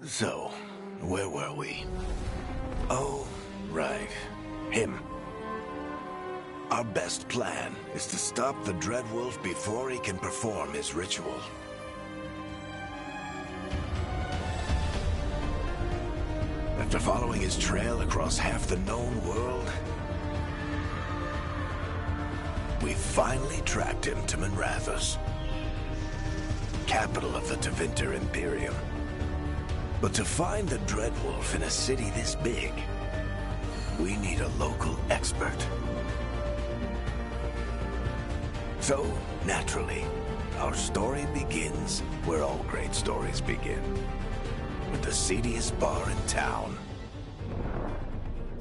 So, where were we? Oh, right. Him. Our best plan is to stop the Dreadwolf before he can perform his ritual. After following his trail across half the known world, we finally tracked him to Minrathous, capital of the Tevinter Imperium. But to find the Dreadwolf in a city this big, we need a local expert. So, naturally, our story begins where all great stories begin. With the seediest bar in town.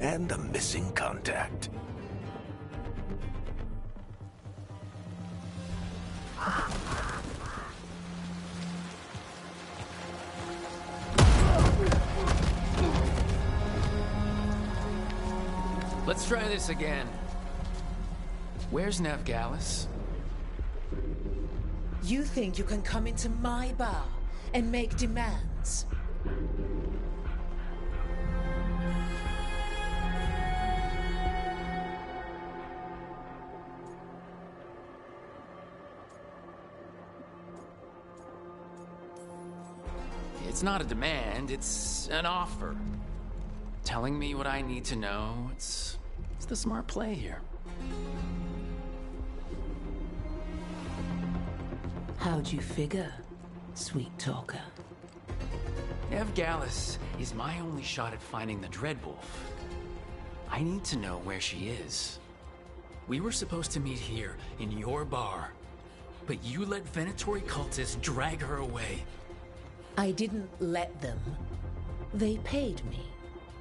And a missing contact. Let's try this again. Where's Veilguard? You think you can come into my bar and make demands? It's not a demand, it's an offer. Telling me what I need to know, it's the smart play here. How'd you figure, sweet talker? Veilguard is my only shot at finding the Dreadwolf. I need to know where she is. We were supposed to meet here, in your bar. But you let Venatori cultists drag her away. I didn't let them. They paid me.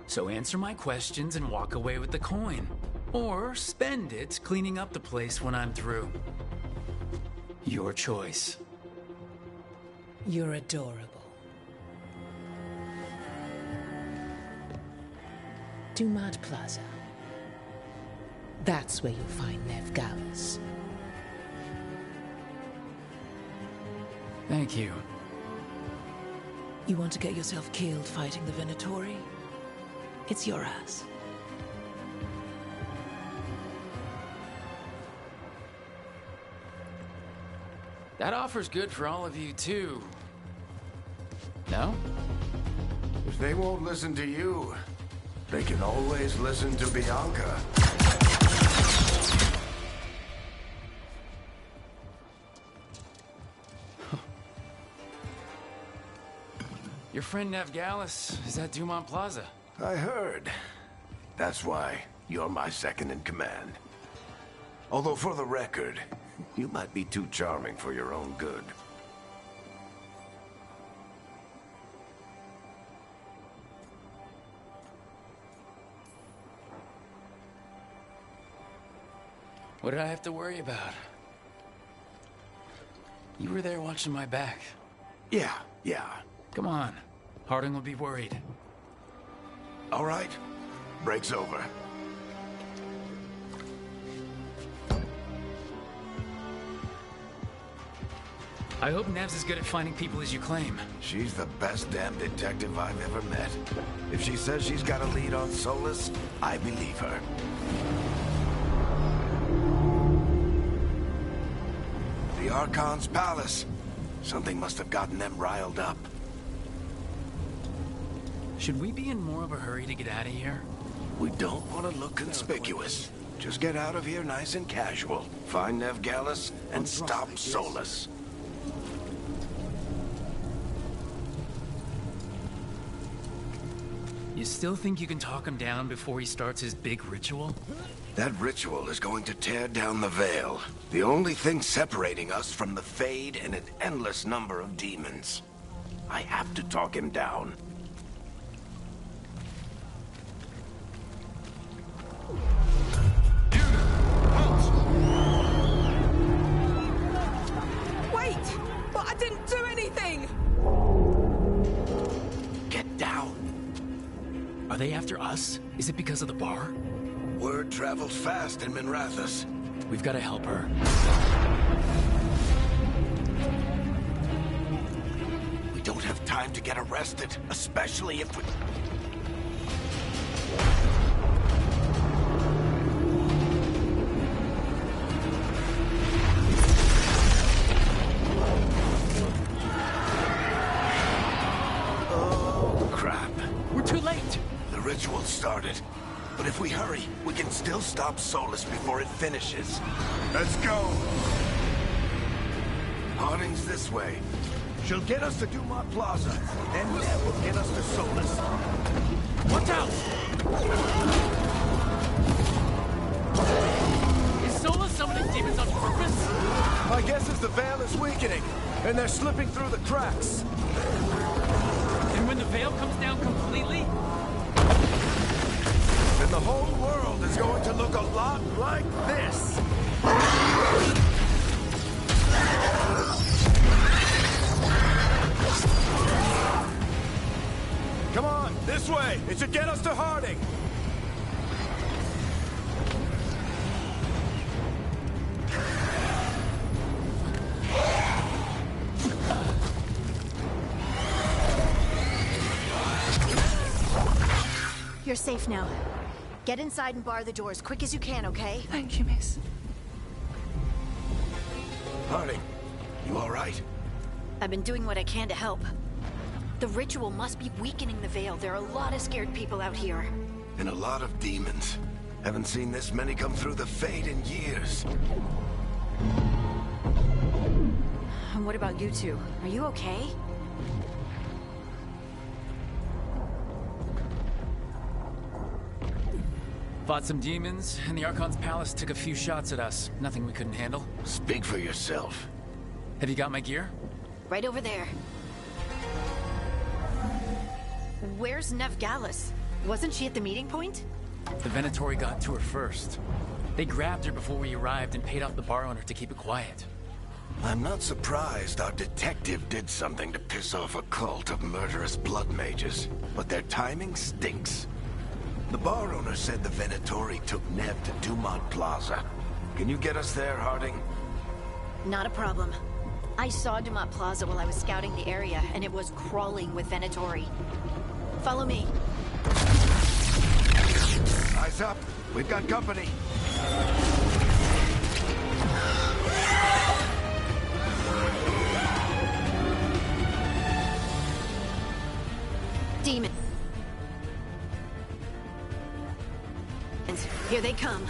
So answer my questions and walk away with the coin. Or spend it cleaning up the place when I'm through. Your choice. You're adorable. Dumad Plaza. That's where you'll find Veilguard. Thank you. You want to get yourself killed fighting the Venatori? It's your ass. That offer's good for all of you, too. No? If they won't listen to you, they can always listen to Bianca. Your friend Veilguard is at Dumont Plaza. I heard. That's why you're my second in command. Although for the record, you might be too charming for your own good. What did I have to worry about? You were there watching my back. Yeah. Come on. Harding will be worried. All right. Break's over. I hope Nev's as good at finding people as you claim. She's the best damn detective I've ever met. If she says she's got a lead on Solus, I believe her. The Archon's palace. Something must have gotten them riled up. Should we be in more of a hurry to get out of here? We don't want to look conspicuous. Just get out of here nice and casual. Find Veilguard and stop Solus. You still think you can talk him down before he starts his big ritual? That ritual is going to tear down the veil. The only thing separating us from the Fade and an endless number of demons. I have to talk him down. Wait! But I didn't do anything! Get down. Are they after us? Is it because of the bar? Word travels fast in Minrathous. We've got to help her. We don't have time time to get arrested, especially if we... Oh, crap. We're too late! The ritual started. But if we hurry, we can still stop Solus before it finishes. Let's go! Harding's this way. She'll get us to Dumont Plaza, then Ned will get us to Solus. Watch out! Is Solus summoning demons on purpose? My guess is the veil is weakening, and they're slipping through the cracks. And when the veil comes down completely? Then the whole world is going to look a lot like this. Come on, this way! It should get us to Harding! You're safe now. Get inside and bar the door as quick as you can, okay? Thank you, miss. Harding, you all right? I've been doing what I can to help. The ritual must be weakening the veil. There are a lot of scared people out here. And a lot of demons. Haven't seen this many come through the Fade in years. And what about you two? Are you okay? Fought some demons, and the Archon's palace took a few shots at us. Nothing we couldn't handle. Speak for yourself. Have you got my gear? Right over there. Where's Nev Gallus? Wasn't she at the meeting point? The Venatori got to her first. They grabbed her before we arrived and paid off the bar owner to keep it quiet. I'm not surprised our detective did something to piss off a cult of murderous blood mages, but their timing stinks. The bar owner said the Venatori took Nev to Dumont Plaza. Can you get us there, Harding? Not a problem. I saw Dumont Plaza while I was scouting the area, and it was crawling with Venatori. Follow me. Eyes up. We've got company. Demon. Here they come.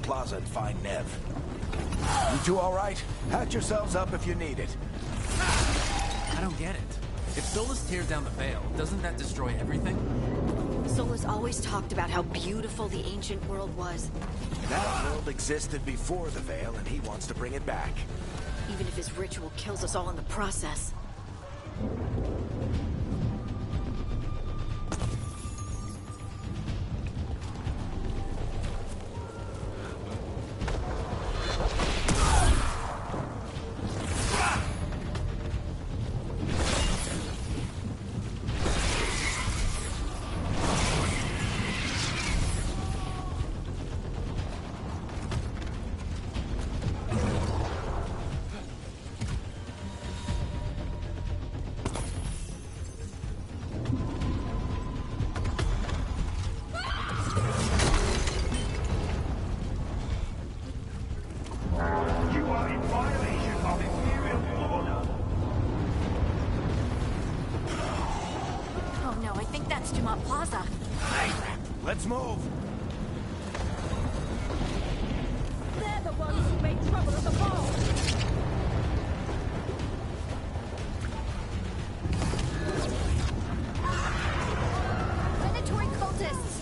Plaza and find Nev. You two all right? Patch yourselves up if you need it. I don't get it. If Solus tears down the veil, doesn't that destroy everything? Solus always talked about how beautiful the ancient world was. That world existed before the veil, and he wants to bring it back. Even if his ritual kills us all in the process. Plaza. Let's move. They're the ones who made trouble at the ball. Predatory cultists.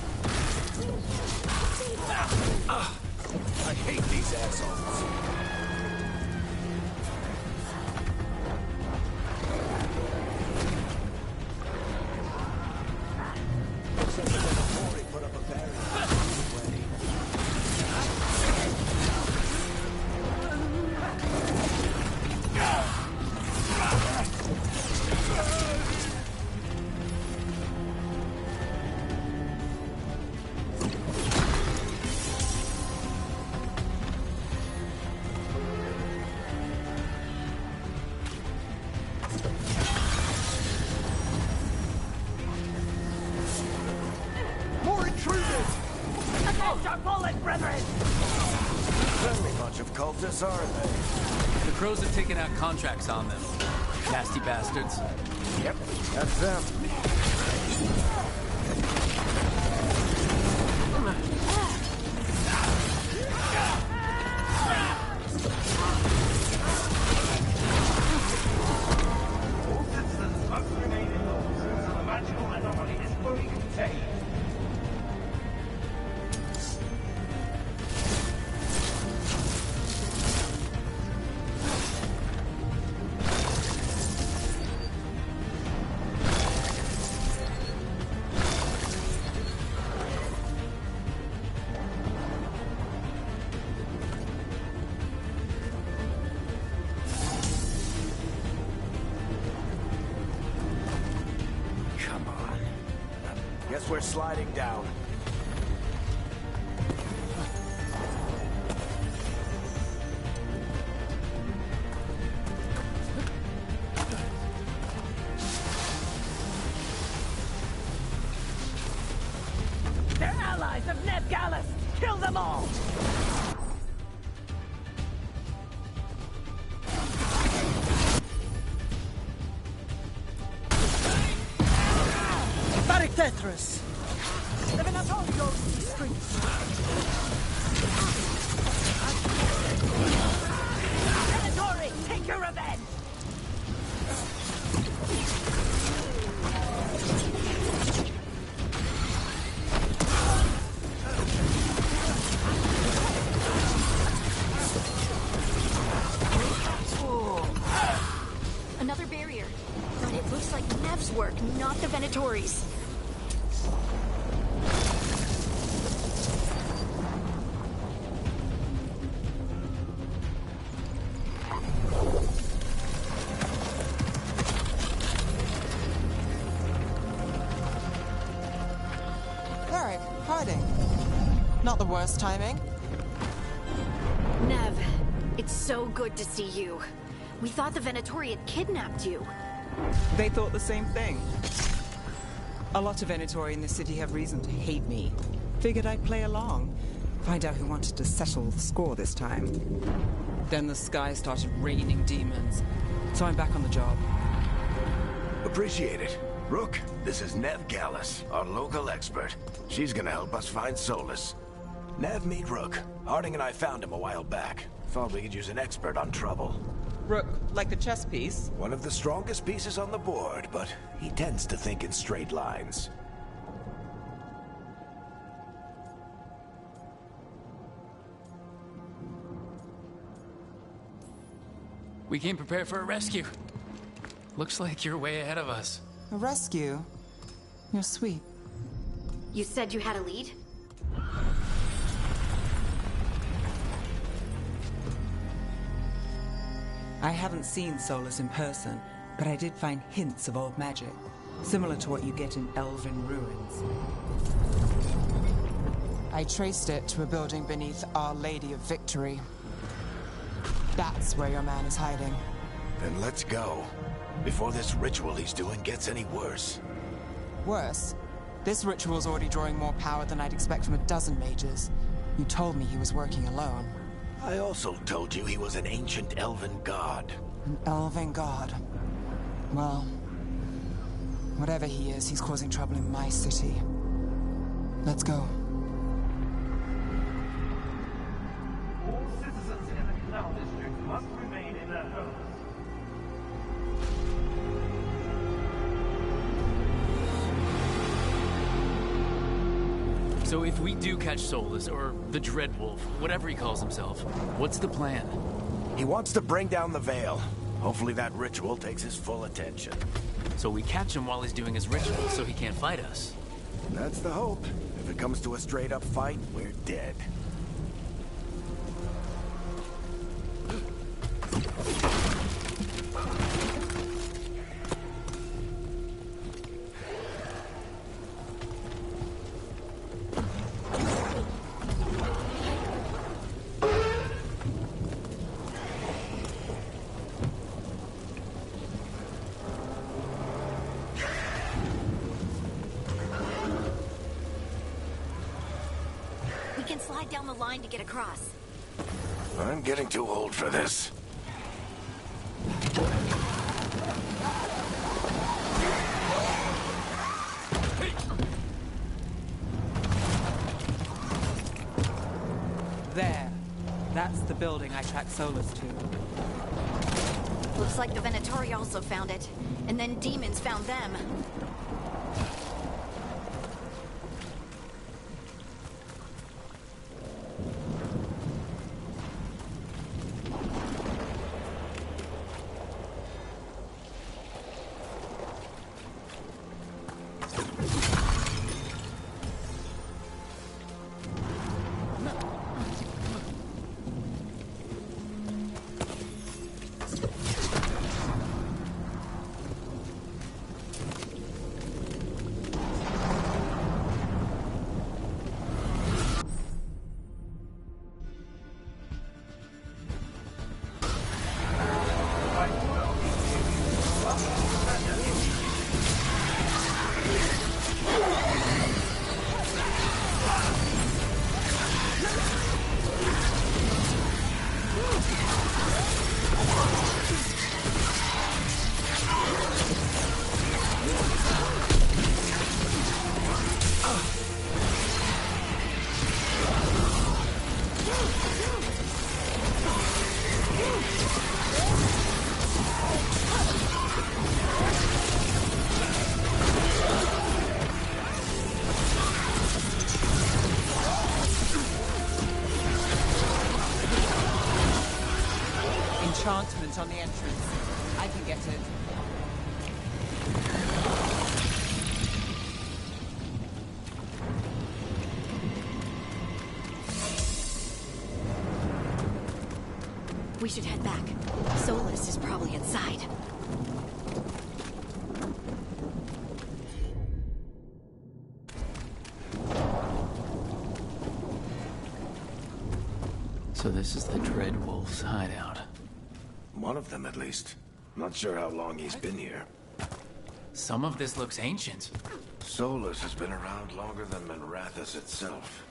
I hate these assholes. bunch of cultists, aren't they? The crows have taken out contracts on them. Nasty bastards. Yep, that's them. All citizens must remain indoors until the magical anomaly is fully contained. Guess we're sliding down. They're allies of Ned Gallus! Kill them all! Tetris. The Veilguard goes to the streets. Veilguard, take your revenge! Another barrier. But it looks like Nev's work, not the Venatori's. Hiding. Not the worst timing. Nev, it's so good to see you. We thought the Venatori had kidnapped you. They thought the same thing. A lot of Venatori in the city have reason to hate me. Figured I'd play along. Find out who wanted to settle the score this time. Then the sky started raining demons. So I'm back on the job. Appreciate it. Rook, this is Nev Gallus, our local expert. She's gonna help us find Solus. Nev, meet Rook. Harding and I found him a while back. Thought we could use an expert on trouble. Rook, like the chess piece? One of the strongest pieces on the board, but he tends to think in straight lines. We came prepared for a rescue. Looks like you're way ahead of us. A rescue? You're sweet. You said you had a lead? I haven't seen Solus in person, but I did find hints of old magic, similar to what you get in elven ruins. I traced it to a building beneath Our Lady of Victory. That's where your man is hiding. Then let's go. Before this ritual he's doing gets any worse. Worse? This ritual's already drawing more power than I'd expect from a dozen mages. You told me he was working alone. I also told you he was an ancient elven god. An elven god. Well, whatever he is, he's causing trouble in my city. Let's go. All citizens in the Canal District must remain in their homes. So if we do catch Solus, or the Dreadwolf, whatever he calls himself, what's the plan? He wants to bring down the Veil. Hopefully that ritual takes his full attention. So we catch him while he's doing his ritual, so he can't fight us. That's the hope. If it comes to a straight-up fight, we're dead. We can slide down the line to get across. I'm getting too old for this. There. That's the building I tracked Solus to. Looks like the Venatori also found it. And then demons found them. Enchantment on the entrance. I can get it. We should head back. Solus is probably inside. So this is the Dreadwolf's hideout. One of them, at least. Not sure how long he's been here. Some of this looks ancient. Solus has been around longer than Manrathus itself.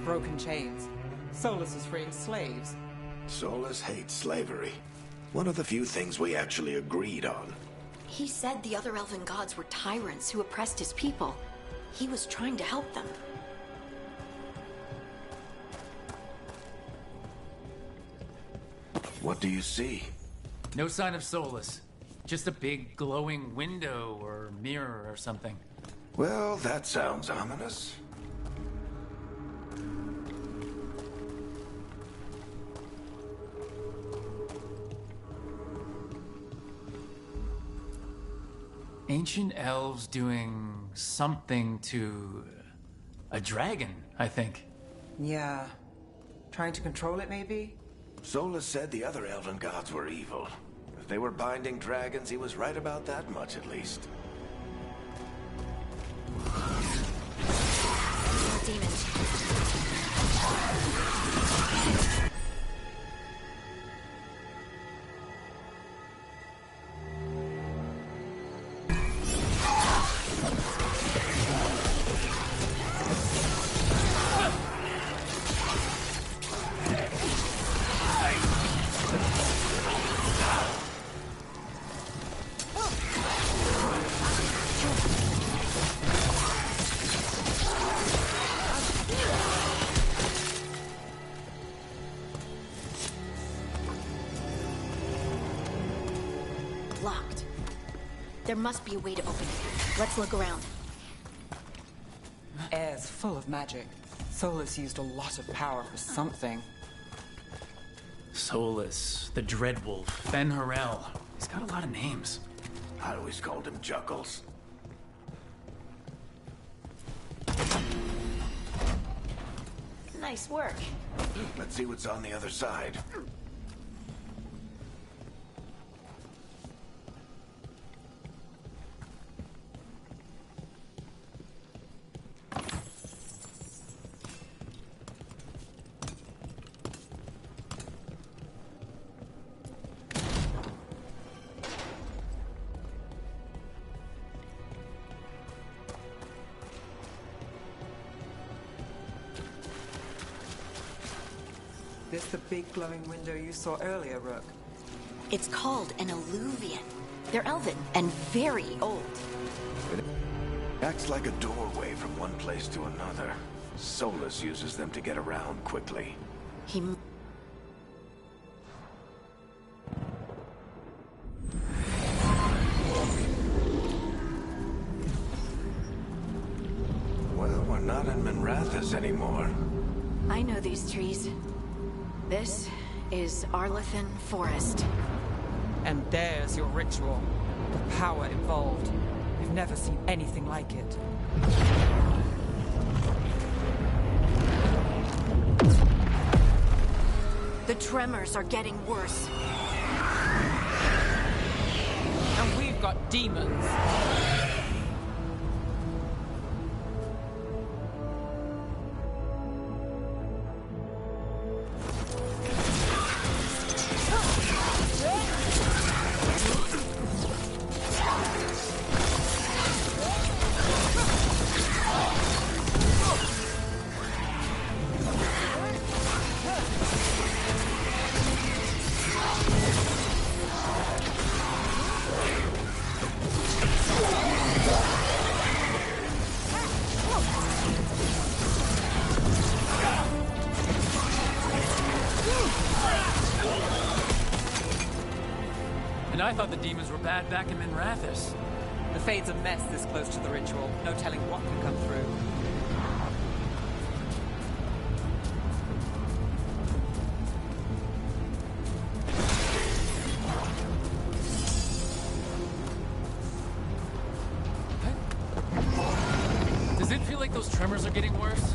Broken chains. Solus is freeing slaves. Solus hates slavery. One of the few things we actually agreed on. He said the other elven gods were tyrants who oppressed his people. He was trying to help them. What do you see? No sign of Solus. Just a big glowing window or mirror or something. Well, that sounds ominous. Ancient elves doing something to a dragon, I think. Yeah. Trying to control it, maybe? Solus said the other elven gods were evil. If they were binding dragons, he was right about that much, at least. Demons. Locked. There must be a way to open it. Let's look around. Air's full of magic. Solus used a lot of power for something. Solus, the Dreadwolf, Ben Harel. He's got a lot of names. I always called him Juggles. Nice work. Let's see what's on the other side. this the big glowing window you saw earlier, Rook? It's called an alluvian. They're elven and very old. It acts like a doorway from one place to another. Solus uses them to get around quickly. He... Well, we're not in Minrathous anymore. I know these trees. This is Arlathan Forest. And there's your ritual. The power involved. I've never seen anything like it. The tremors are getting worse. And we've got demons. And I thought the demons were bad back in Minrathous. The Fade's a mess this close to the ritual. No telling what can come through. Does it feel like those tremors are getting worse?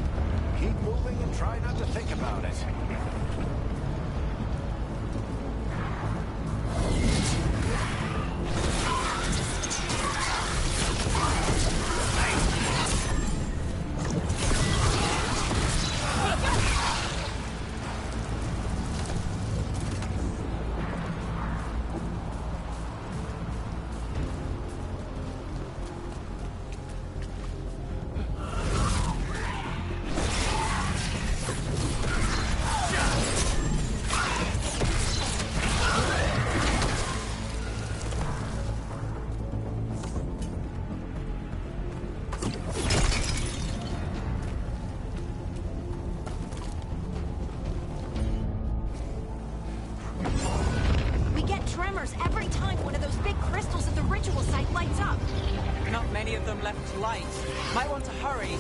Keep moving and try not to think about it. Every time one of those big crystals at the ritual site lights up. Not many of them left to light. Might want to hurry.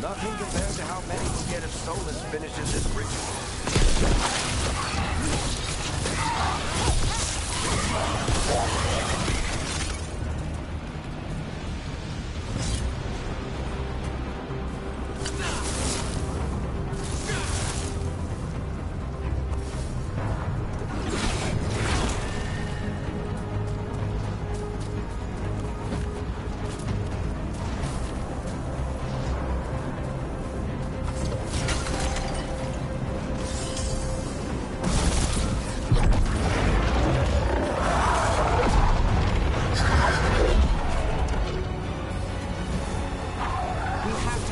Nothing compared to how many will get if Solus finishes his ritual.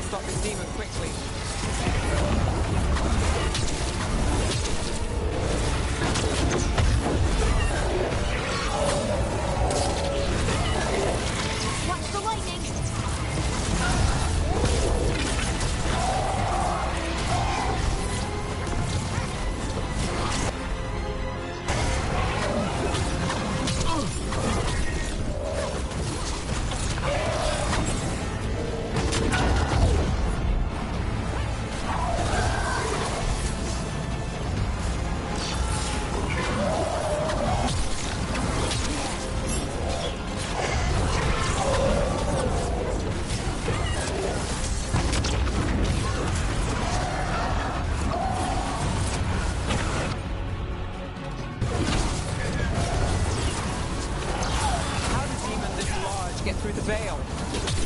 stop this demon quickly. Watch the lightning! Veil.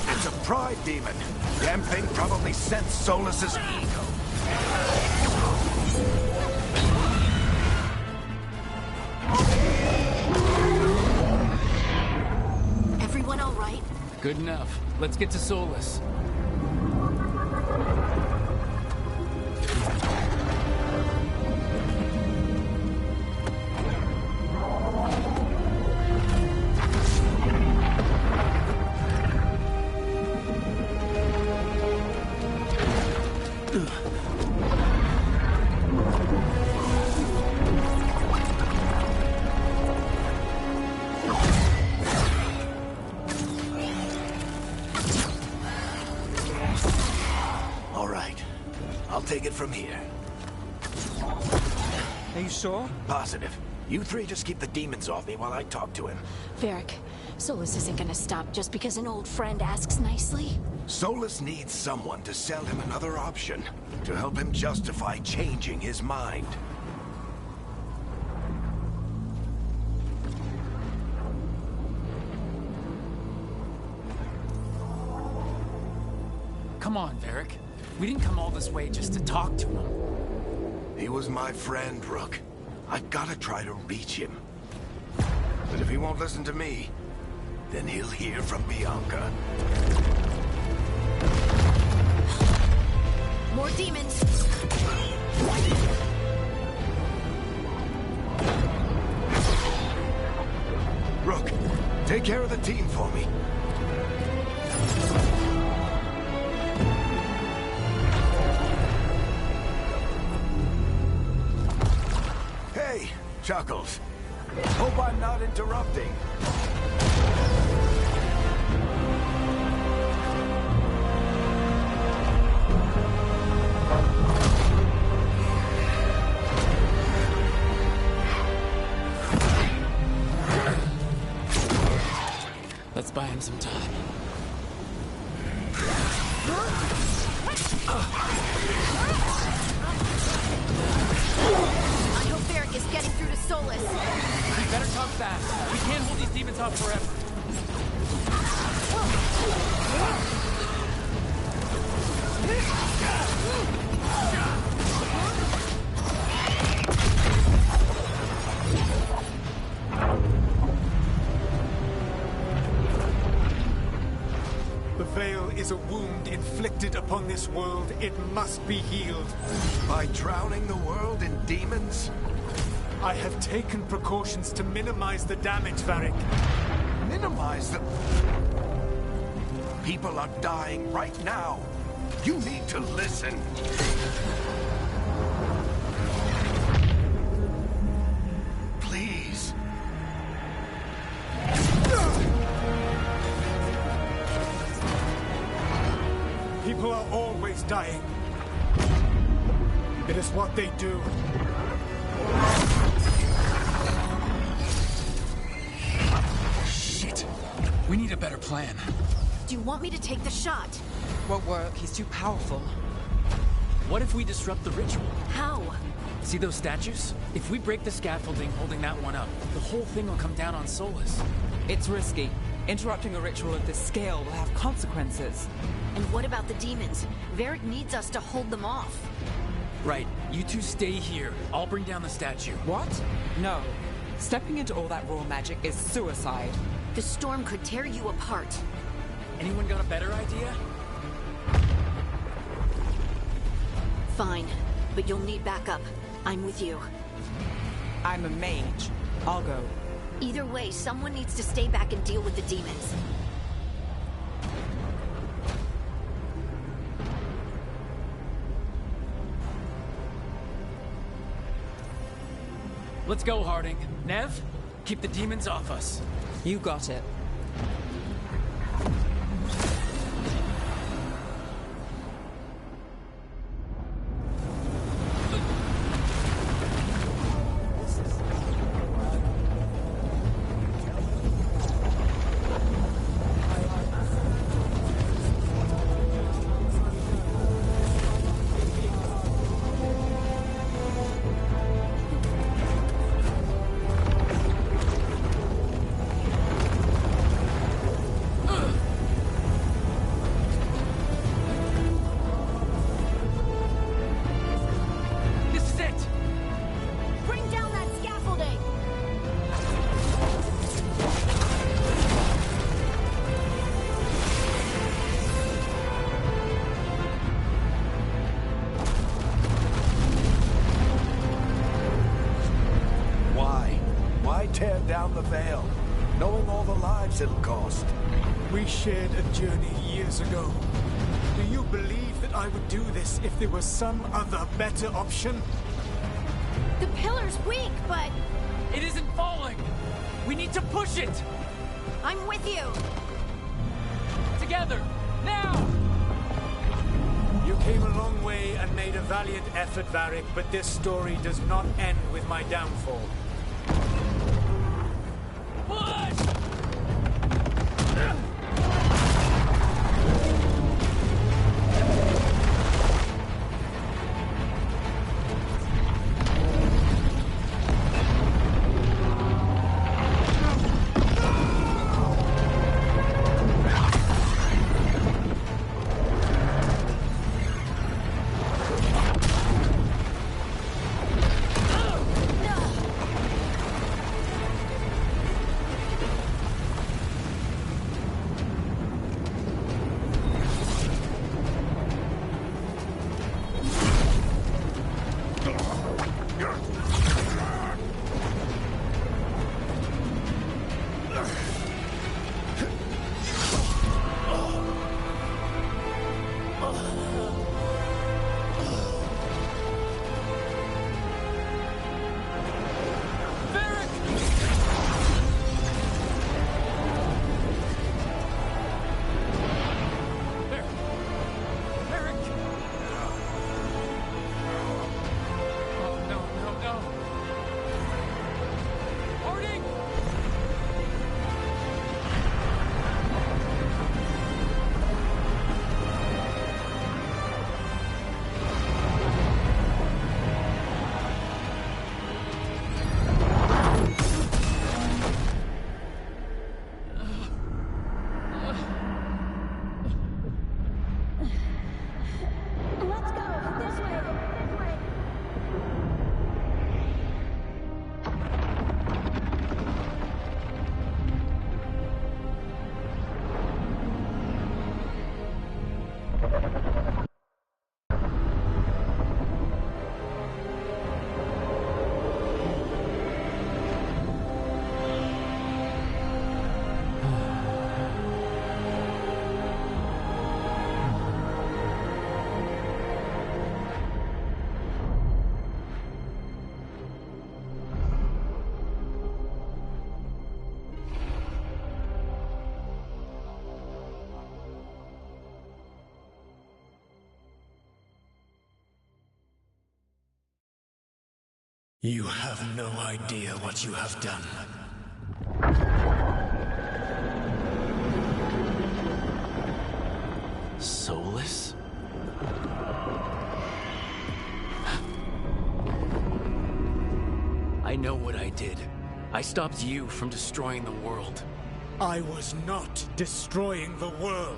It's a pride demon. Damn thing probably sensed Solus's ego. Everyone all right? Good enough. Let's get to Solus. Take it from here. Are you sure? Positive. You three just keep the demons off me while I talk to him. Varric, Solus isn't gonna stop just because an old friend asks nicely. Solus needs someone to sell him another option, to help him justify changing his mind. Come on, Varric. We didn't come all this way just to talk to him. He was my friend, Rook. I've gotta try to reach him. But if he won't listen to me, then he'll hear from Bianca. More demons! Rook, take care of the team for me. Chuckles. Hope I'm not interrupting. Let's buy him some time. Is getting through to Solus. We better talk fast. We can't hold these demons off forever. The Veil is a wound inflicted upon this world. It must be healed. By drowning the world in demons? I have taken precautions to minimize the damage, Varric. Minimize the... People are dying right now. You need to listen. Please. People are always dying. It is what they do. We need a better plan. Do you want me to take the shot? Won't work. He's too powerful. What if we disrupt the ritual? How? See those statues? If we break the scaffolding holding that one up, the whole thing will come down on Solus. It's risky. Interrupting a ritual of this scale will have consequences. And what about the demons? Varric needs us to hold them off. Right. You two stay here. I'll bring down the statue. What? No. Stepping into all that raw magic is suicide. The storm could tear you apart. Anyone got a better idea? Fine, but you'll need backup. I'm with you. I'm a mage. I'll go. Either way, someone needs to stay back and deal with the demons. Let's go, Harding. Nev, keep the demons off us. You got it. Tear down the Veil, knowing all the lives it'll cost. We shared a journey years ago. Do you believe that I would do this if there was some other better option? The pillar's weak, but... It isn't falling! We need to push it! I'm with you! Together! Now! You came a long way and made a valiant effort, Varric, but this story does not end with my downfall. You have no idea what you have done. Soulless? I know what I did. I stopped you from destroying the world. I was not destroying the world.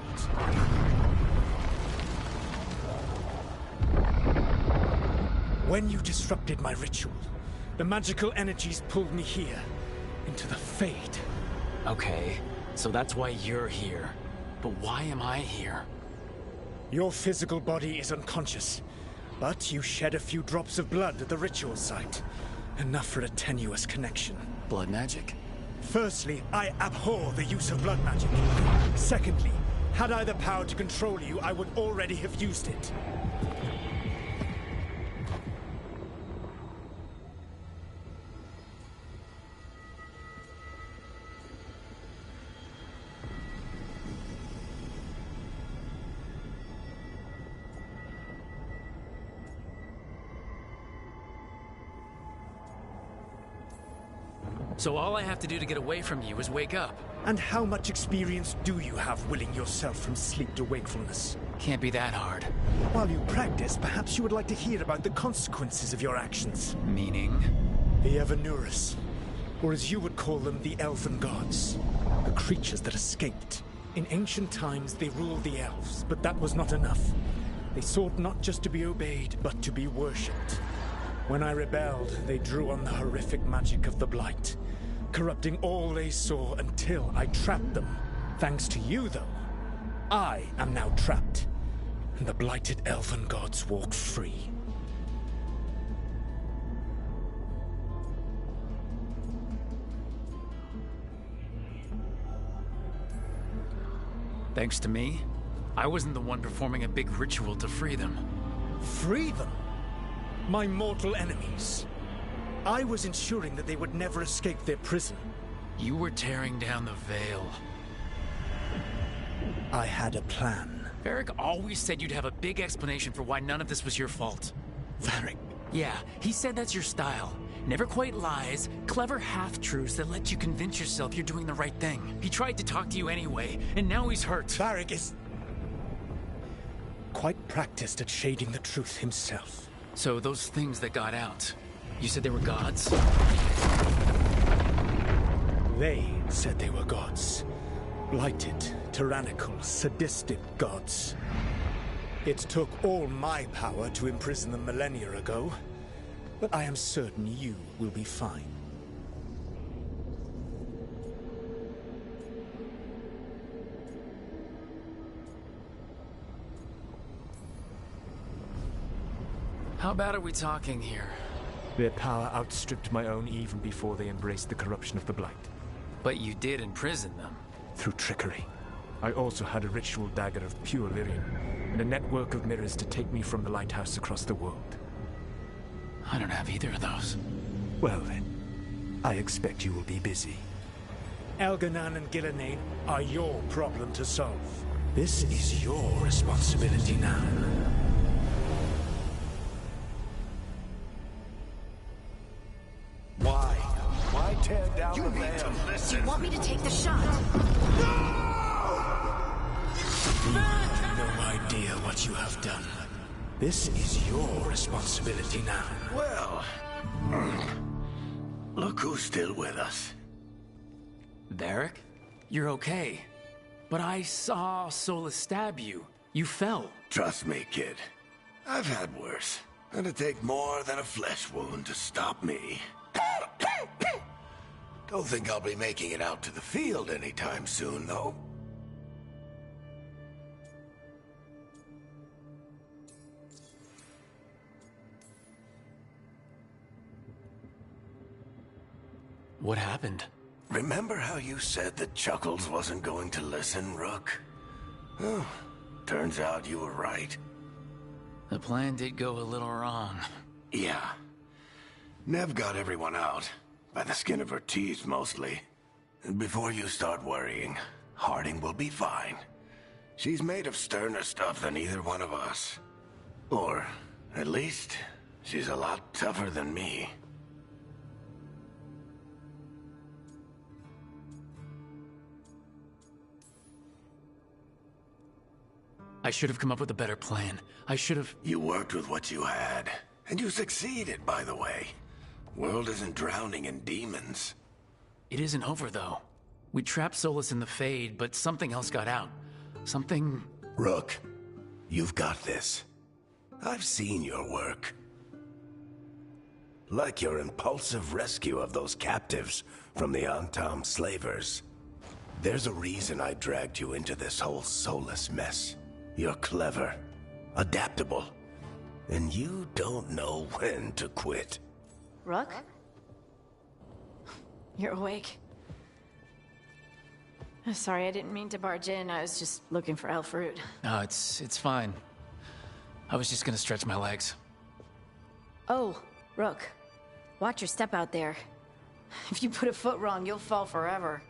When you disrupted my ritual, the magical energies pulled me here, into the Fade. Okay, so that's why you're here. But why am I here? Your physical body is unconscious. But you shed a few drops of blood at the ritual site. Enough for a tenuous connection. Blood magic? Firstly, I abhor the use of blood magic. Secondly, had I the power to control you, I would already have used it. So all I have to do to get away from you is wake up. And how much experience do you have willing yourself from sleep to wakefulness? Can't be that hard. While you practice, perhaps you would like to hear about the consequences of your actions. Meaning? The Evanurus, or as you would call them, the Elven Gods. The creatures that escaped. In ancient times, they ruled the elves, but that was not enough. They sought not just to be obeyed, but to be worshipped. When I rebelled, they drew on the horrific magic of the Blight, corrupting all they saw until I trapped them. Thanks to you, though, I am now trapped, and the blighted Elven Gods walk free. Thanks to me, I wasn't the one performing a big ritual to free them. Free them? My mortal enemies. I was ensuring that they would never escape their prison. You were tearing down the Veil. I had a plan. Varric always said you'd have a big explanation for why none of this was your fault. Varric? Yeah, he said that's your style. Never quite lies, clever half-truths that let you convince yourself you're doing the right thing. He tried to talk to you anyway, and now he's hurt. Varric is quite practiced at shading the truth himself. So those things that got out, you said they were gods? They said they were gods. Blighted, tyrannical, sadistic gods. It took all my power to imprison them millennia ago, but I am certain you will be fine. How bad are we talking here? Their power outstripped my own even before they embraced the corruption of the Blight. But you did imprison them. Through trickery. I also had a ritual dagger of pure lyrium, and a network of mirrors to take me from the lighthouse across the world. I don't have either of those. Well then, I expect you will be busy. Elganan and Gillenane are your problem to solve. This is your responsibility now. Why tear down the veil? Do you want me to take the shot? You have no idea what you have done. This is your responsibility now. Well, look who's still with us. Varric? You're okay. But I saw Solus stab you. You fell. Trust me, kid. I've had worse. It'd take more than a flesh wound to stop me. Don't think I'll be making it out to the field anytime soon, though. What happened? Remember how you said that Chuckles wasn't going to listen, Rook? Oh, turns out you were right. The plan did go a little wrong. Yeah. Nev got everyone out. By the skin of her teeth, mostly. And before you start worrying, Harding will be fine. She's made of sterner stuff than either one of us. Or, at least, she's a lot tougher than me. I should have come up with a better plan. I should have... You worked with what you had. And you succeeded, by the way. World isn't drowning in demons. It isn't over, though. We trapped Solus in the Fade, but something else got out. Something... Rook, you've got this. I've seen your work. Like your impulsive rescue of those captives from the Antam slavers. There's a reason I dragged you into this whole Solus mess. You're clever, adaptable, And you don't know when to quit. Rook? You're awake. Sorry, I didn't mean to barge in. I was just looking for elf fruit. No, it's fine. I was just gonna stretch my legs. Oh, Rook. Watch your step out there. If you put a foot wrong, you'll fall forever.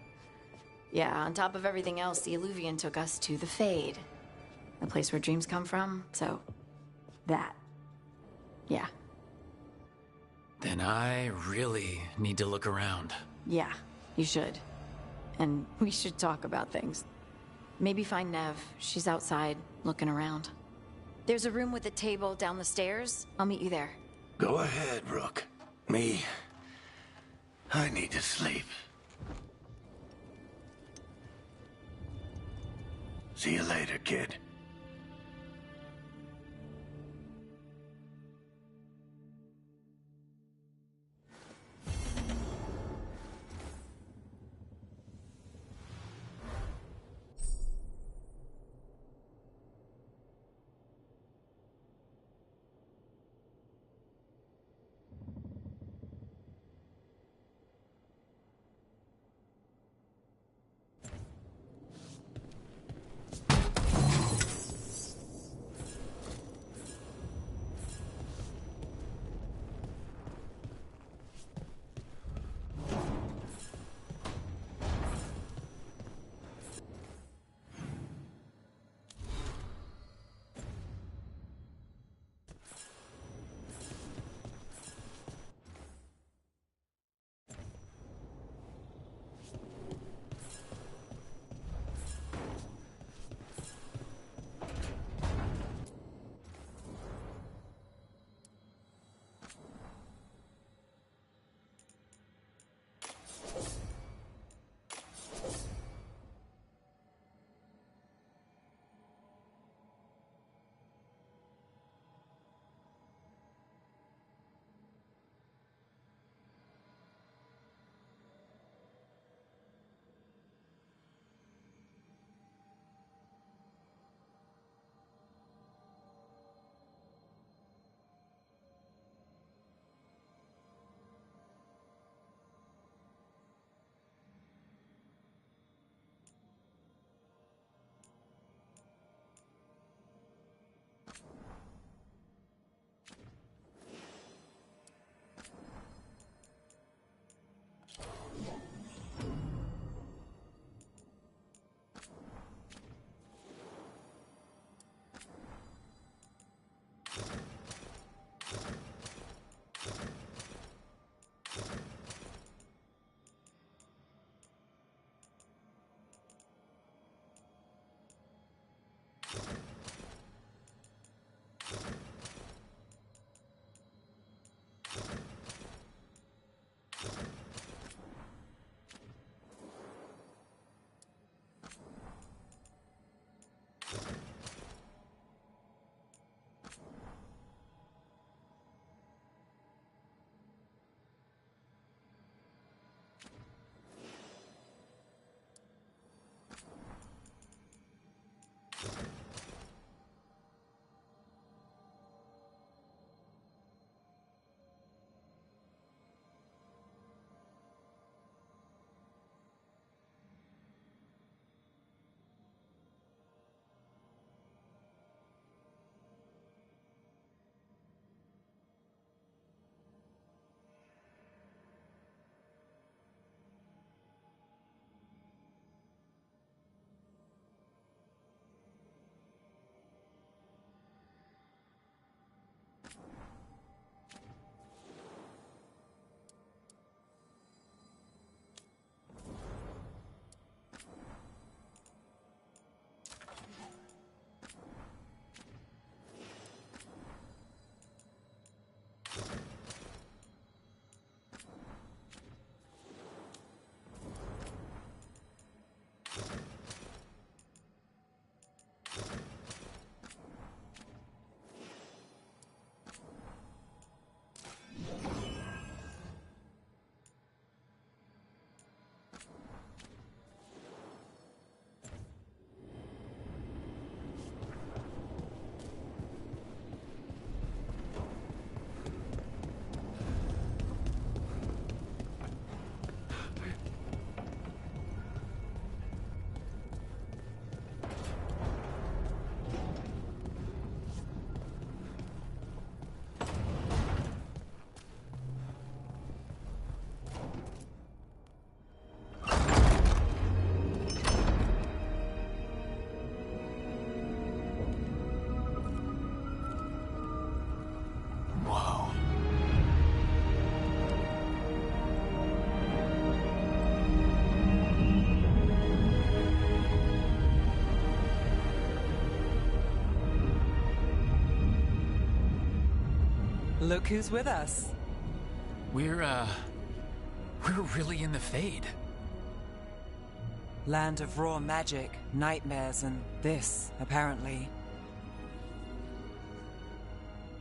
Yeah, on top of everything else, the Illuvian took us to the Fade. The place where dreams come from, so... that. Yeah. Then I really need to look around. Yeah, you should. And we should talk about things. Maybe find Nev. She's outside, looking around. There's a room with a table down the stairs. I'll meet you there. Go ahead, Rook. I need to sleep. See you later, kid. Look who's with us. We're really in the Fade. Land of raw magic, nightmares, and this, apparently.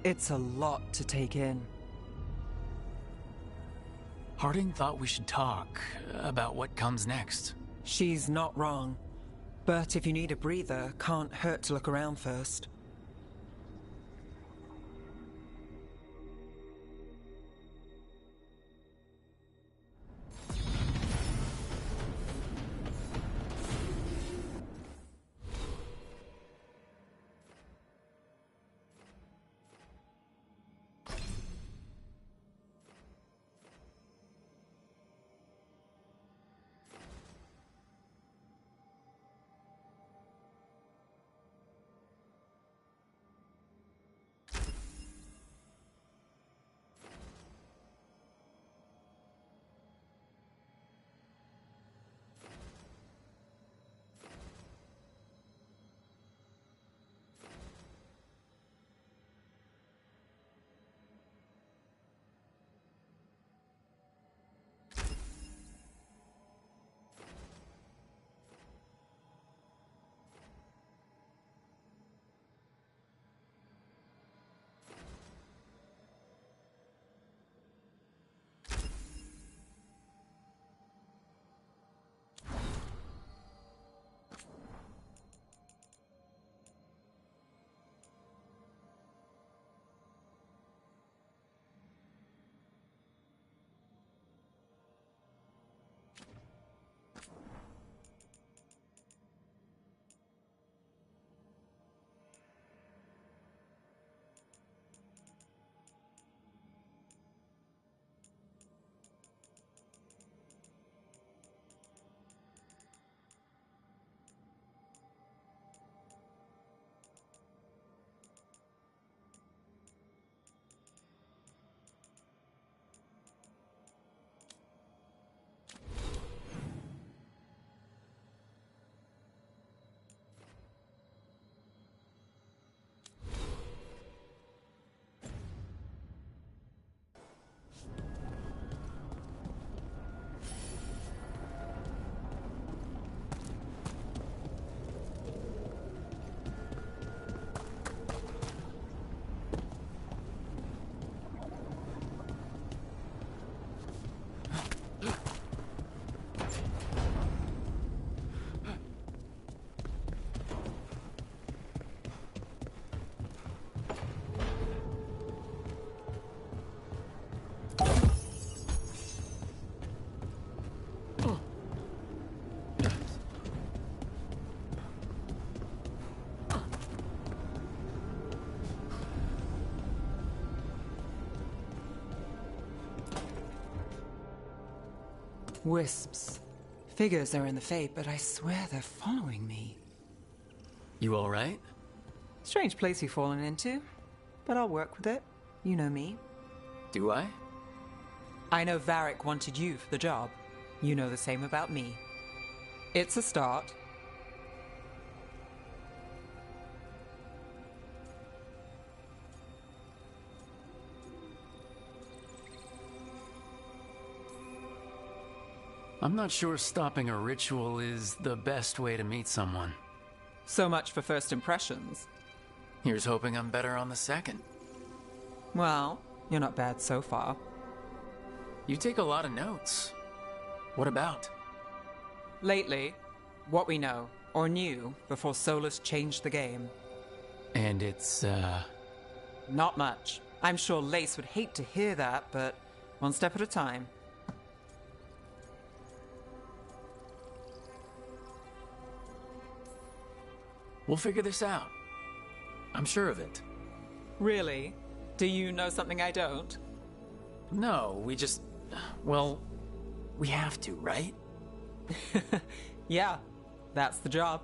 It's a lot to take in. Harding thought we should talk about what comes next. She's not wrong. But if you need a breather, can't hurt to look around first. Wisps. Figures are in the Fade, but I swear they're following me. You all right? Strange place you've fallen into, but I'll work with it. You know me. Do I? I know Varric wanted you for the job. You know the same about me. It's a start. I'm not sure stopping a ritual is the best way to meet someone. So much for first impressions. Here's hoping I'm better on the second. Well, you're not bad so far. You take a lot of notes. What about? Lately, what we know, or knew, before Solus changed the game. And it's, Not much. I'm sure Lace would hate to hear that, but one step at a time. We'll figure this out. I'm sure of it. Really? Do you know something I don't? No, we just... Well, we have to, right? Yeah, that's the job.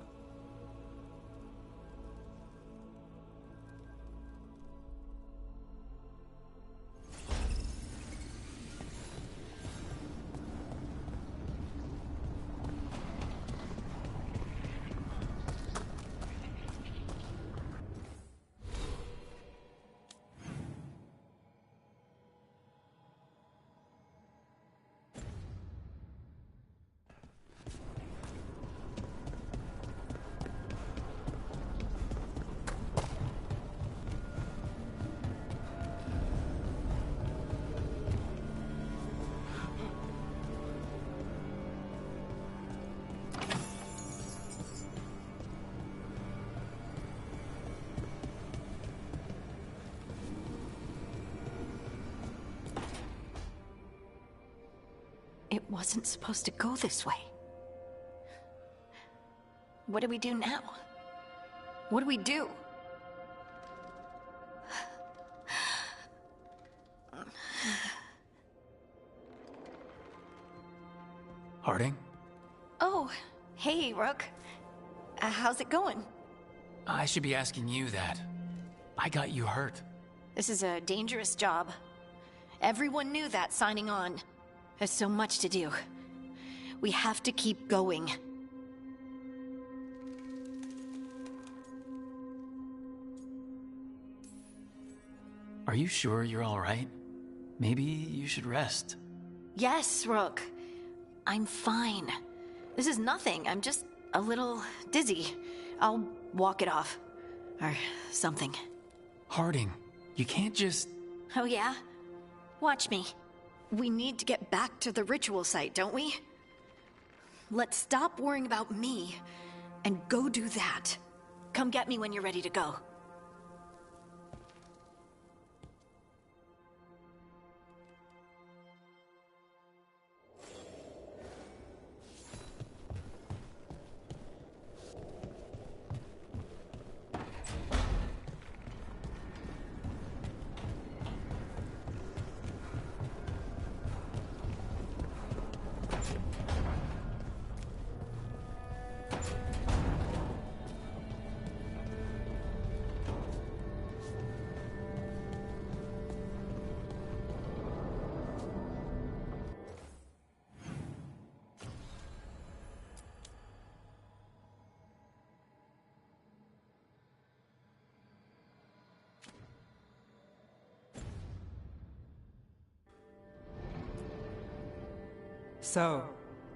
It wasn't supposed to go this way. What do we do now? What do we do? Harding? Oh, hey, Rook. How's it going? I should be asking you that. I got you hurt. This is a dangerous job. Everyone knew that signing on. There's so much to do. We have to keep going. Are you sure you're all right? Maybe you should rest. Yes, Rook. I'm fine. This is nothing. I'm just a little dizzy. I'll walk it off. Or something. Harding, you can't just... Oh yeah? Watch me. We need to get back to the ritual site, don't we? Let's stop worrying about me and go do that. Come get me when you're ready to go. So,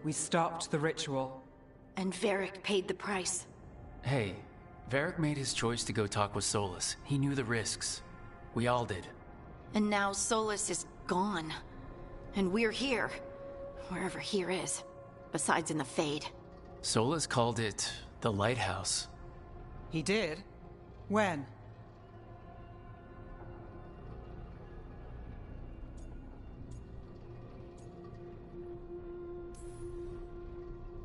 we stopped the ritual. And Varric paid the price. Hey, Varric made his choice to go talk with Solus. He knew the risks. We all did. And now Solus is gone. And we're here. Wherever here is. Besides in the Fade. Solus called it the Lighthouse. He did? When?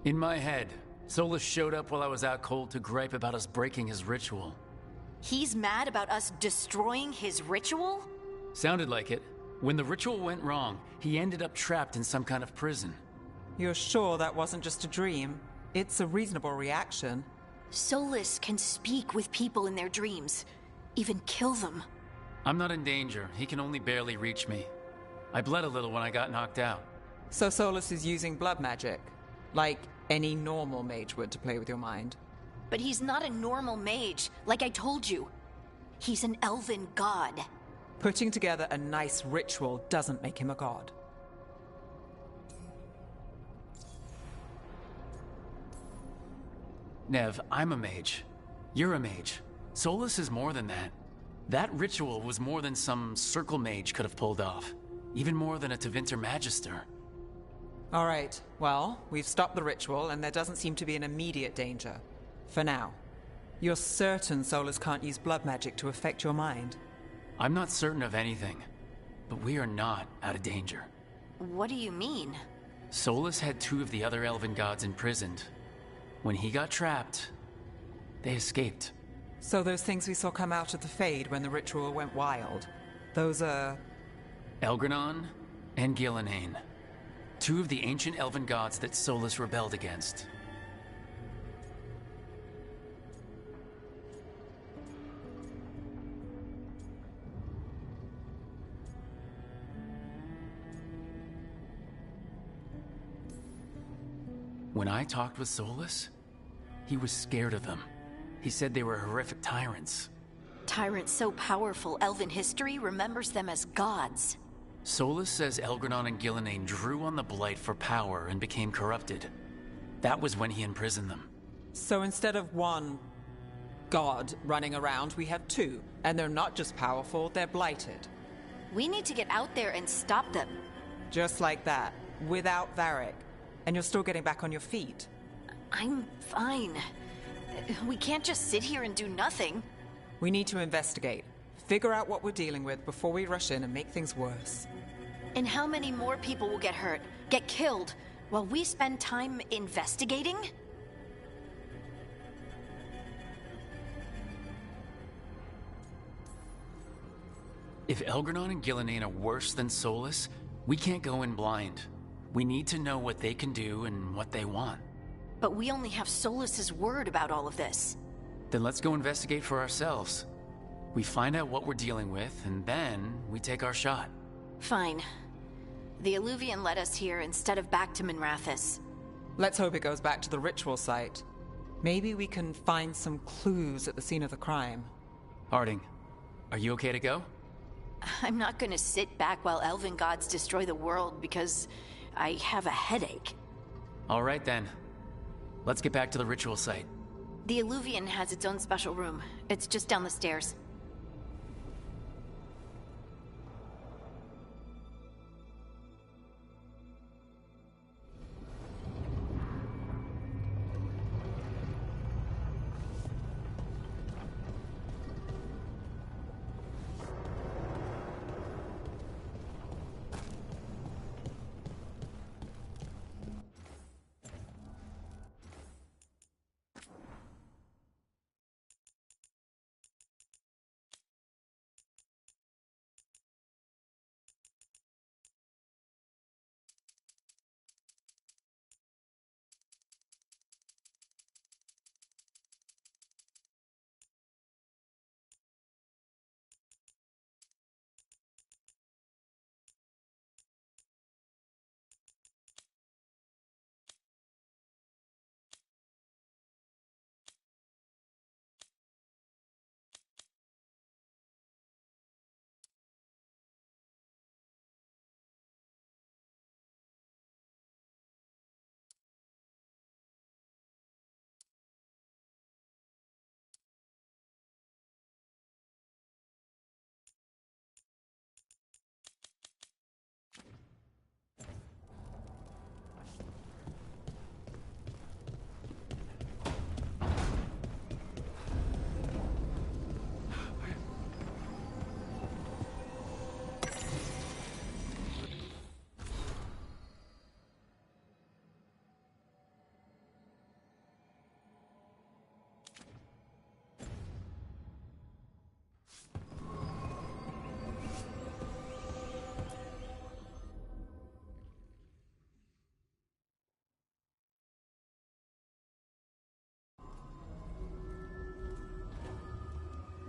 In my head, Solus showed up while I was out cold to gripe about us breaking his ritual. He's mad about us destroying his ritual? Sounded like it. When the ritual went wrong, he ended up trapped in some kind of prison. You're sure that wasn't just a dream? It's a reasonable reaction. Solus can speak with people in their dreams. Even kill them. I'm not in danger. He can only barely reach me. I bled a little when I got knocked out. So Solus is using blood magic? Like any normal mage would to play with your mind? But he's not a normal mage, like I told you. He's an elven god. Putting together a nice ritual doesn't make him a god. Nev, I'm a mage. You're a mage. Solus is more than that. That ritual was more than some circle mage could have pulled off. Even more than a Tevinter Magister. All right, well, we've stopped the ritual and there doesn't seem to be an immediate danger. For now. You're certain Solus can't use blood magic to affect your mind? I'm not certain of anything, but we are not out of danger. What do you mean? Solus had 2 of the other elven gods imprisoned. When he got trapped, they escaped. So those things we saw come out of the Fade when the ritual went wild, those are... Elgranon and Gillenane. 2 of the ancient elven gods that Solus rebelled against. When I talked with Solus, he was scared of them. He said they were horrific tyrants. Tyrants so powerful, elven history remembers them as gods. Solus says Elgranon and Gillenane drew on the Blight for power and became corrupted. That was when he imprisoned them. So instead of one god running around, we have 2. And they're not just powerful, they're blighted. We need to get out there and stop them. Just like that, without Varric. And you're still getting back on your feet. I'm fine. We can't just sit here and do nothing. We need to investigate. Figure out what we're dealing with before we rush in and make things worse. And how many more people will get hurt, get killed, while we spend time investigating? If Elgranon and Gillenane are worse than Solus, we can't go in blind. We need to know what they can do and what they want. But we only have Solus's word about all of this. Then let's go investigate for ourselves. We find out what we're dealing with, and then we take our shot. Fine. The Illuvian led us here instead of back to Minrathous. Let's hope it goes back to the ritual site. Maybe we can find some clues at the scene of the crime. Harding, are you okay to go? I'm not gonna sit back while elven gods destroy the world because I have a headache. All right then. Let's get back to the ritual site. The Illuvian has its own special room. It's just down the stairs.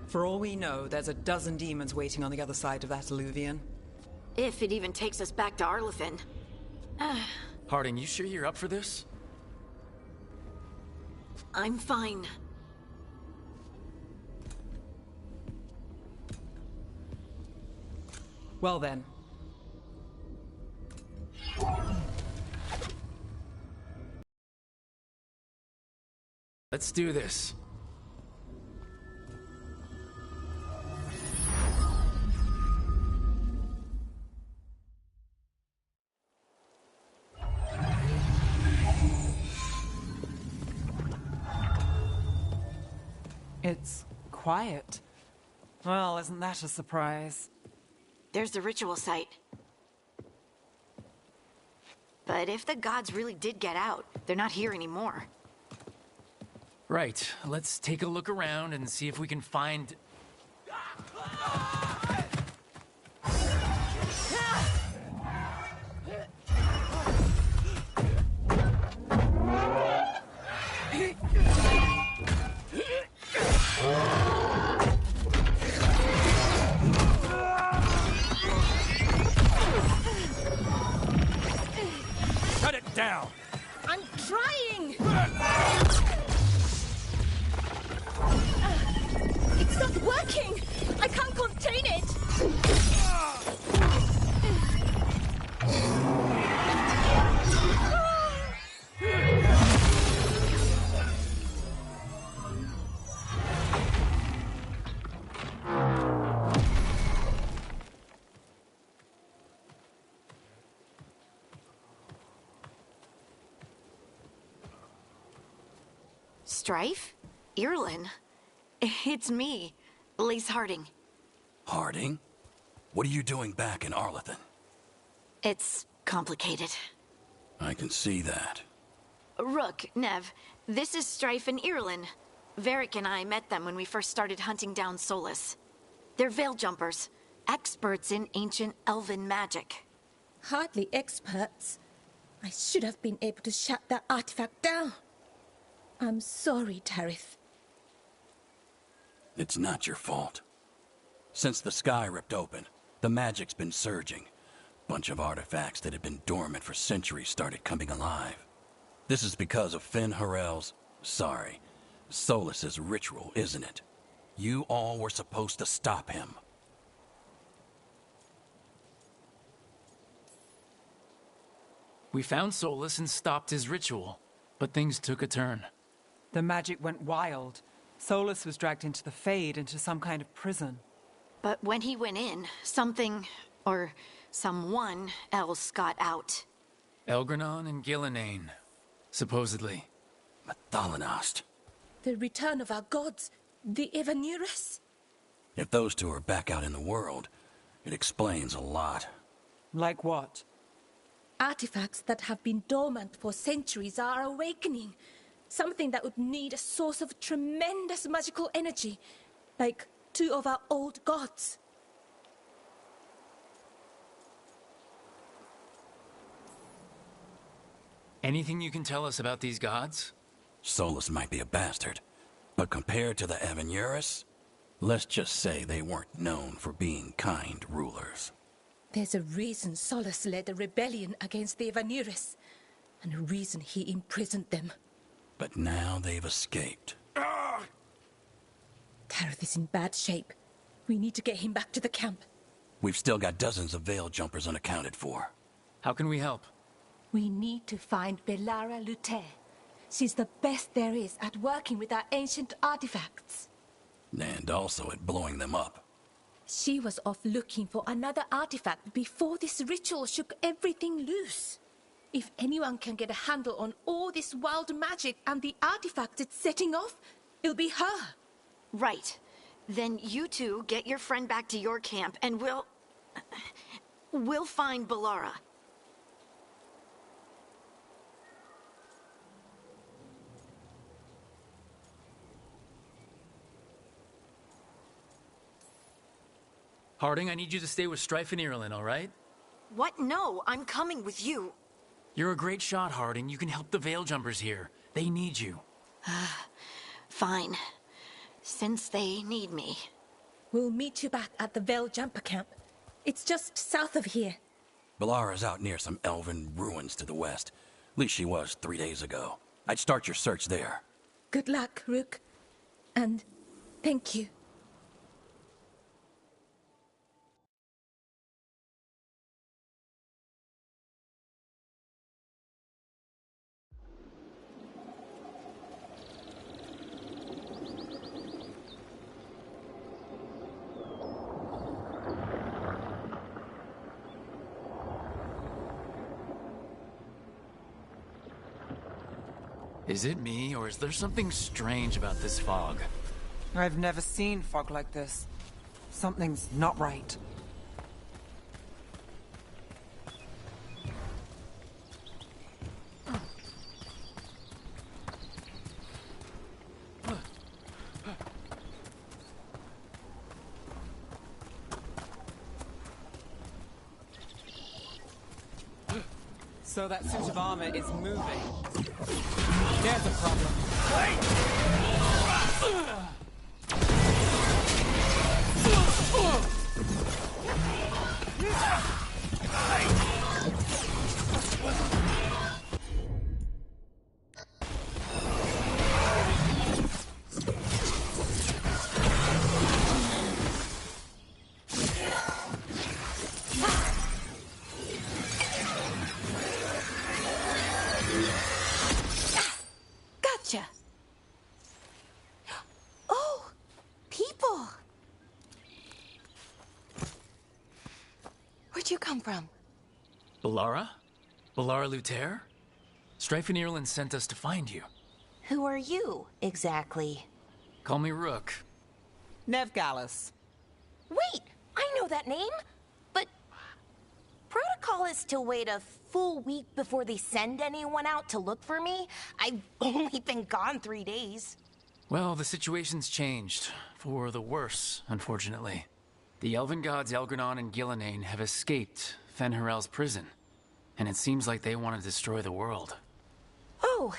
For all we know, there's a dozen demons waiting on the other side of that Illuvian. If it even takes us back to Arlethan. Harding, you sure you're up for this? I'm fine. Well then. Let's do this. It's quiet. Well, isn't that a surprise? There's the ritual site. But if the gods really did get out, they're not here anymore. Right. Let's take a look around and see if we can find... Cut it down! I'm trying! It's not working! I can't contain it! Strife? Irlin? It's me, Lace Harding. Harding? What are you doing back in Arlethan? It's complicated. I can see that. Rook, Nev, this is Strife and Irlin. Varric and I met them when we first started hunting down Solus. They're veil jumpers, experts in ancient elven magic. Hardly experts. I should have been able to shut that artifact down. I'm sorry, Tarith. It's not your fault. Since the sky ripped open, the magic's been surging. Bunch of artifacts that had been dormant for centuries started coming alive. This is because of Finn Harel's... Solus's ritual, isn't it? You all were supposed to stop him. We found Solus and stopped his ritual, but things took a turn. The magic went wild. Solus was dragged into the Fade, into some kind of prison. But when he went in, something, or someone else got out. Elgranon and Gillenane, supposedly. Mathalanost. The return of our gods, the Evanurus? If those two are back out in the world, it explains a lot. Like what? Artifacts that have been dormant for centuries are awakening. Something that would need a source of tremendous magical energy, like two of our old gods. Anything you can tell us about these gods? Solus might be a bastard, but compared to the Evanurus, let's just say they weren't known for being kind rulers. There's a reason Solus led a rebellion against the Evanurus, and a reason he imprisoned them. But now they've escaped. Tarith is in bad shape. We need to get him back to the camp. We've still got dozens of veil jumpers unaccounted for. How can we help? We need to find Belara Luther. She's the best there is at working with our ancient artifacts. And also at blowing them up. She was off looking for another artifact before this ritual shook everything loose. If anyone can get a handle on all this wild magic and the artifacts it's setting off, it'll be her. Right. Then you two get your friend back to your camp and we'll find Belara. Harding, I need you to stay with Strife and Irlin, all right? What? No, I'm coming with you. You're a great shot, Harding. You can help the veil jumpers here. They need you. Fine. Since they need me. We'll meet you back at the Veil Jumper camp. It's just south of here. Belara's out near some elven ruins to the west. At least she was 3 days ago. I'd start your search there. Good luck, Rook. And thank you. Is it me, or is there something strange about this fog? I've never seen fog like this. Something's not right. So that suit of armor is moving. There's a problem. Gotcha. Oh, people. Where'd you come from? Belara? Belara Luther? Strife and Irlin sent us to find you. Who are you, exactly? Call me Rook. Nev Gallus. Wait, I know that name. But protocol is to wait a full week before they send anyone out to look for me. I've only been gone 3 days. Well, the situation's changed. For the worse, unfortunately. The elven gods Elgranon and Gillenane have escaped Fen'Harel's prison. And it seems like they want to destroy the world. Oh,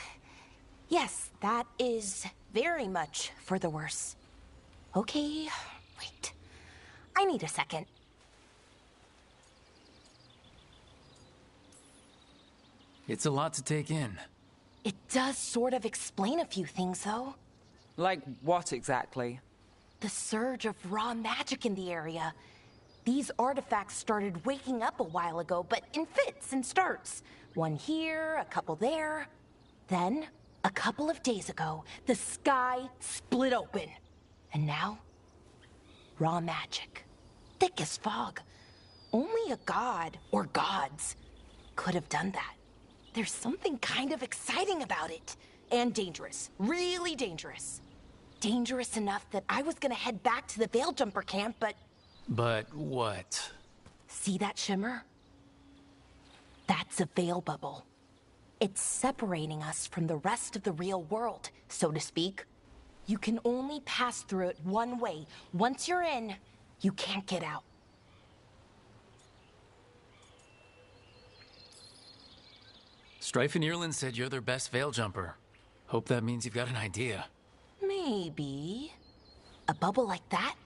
yes, that is very much for the worse. Okay, wait. I need a second. It's a lot to take in. It does sort of explain a few things, though. Like what exactly? The surge of raw magic in the area. These artifacts started waking up a while ago, but in fits and starts. One here, a couple there. Then, a couple of days ago, the sky split open. And now, raw magic. Thick as fog. Only a god, or gods, could have done that. There's something kind of exciting about it. And dangerous. Really dangerous. Dangerous enough that I was gonna head back to the Veil Jumper camp, but... But what? See that shimmer? That's a veil bubble. It's separating us from the rest of the real world, so to speak. You can only pass through it one way. Once you're in, you can't get out. Strife and Irland said you're their best Veil Jumper. Hope that means you've got an idea. Maybe. A bubble like that?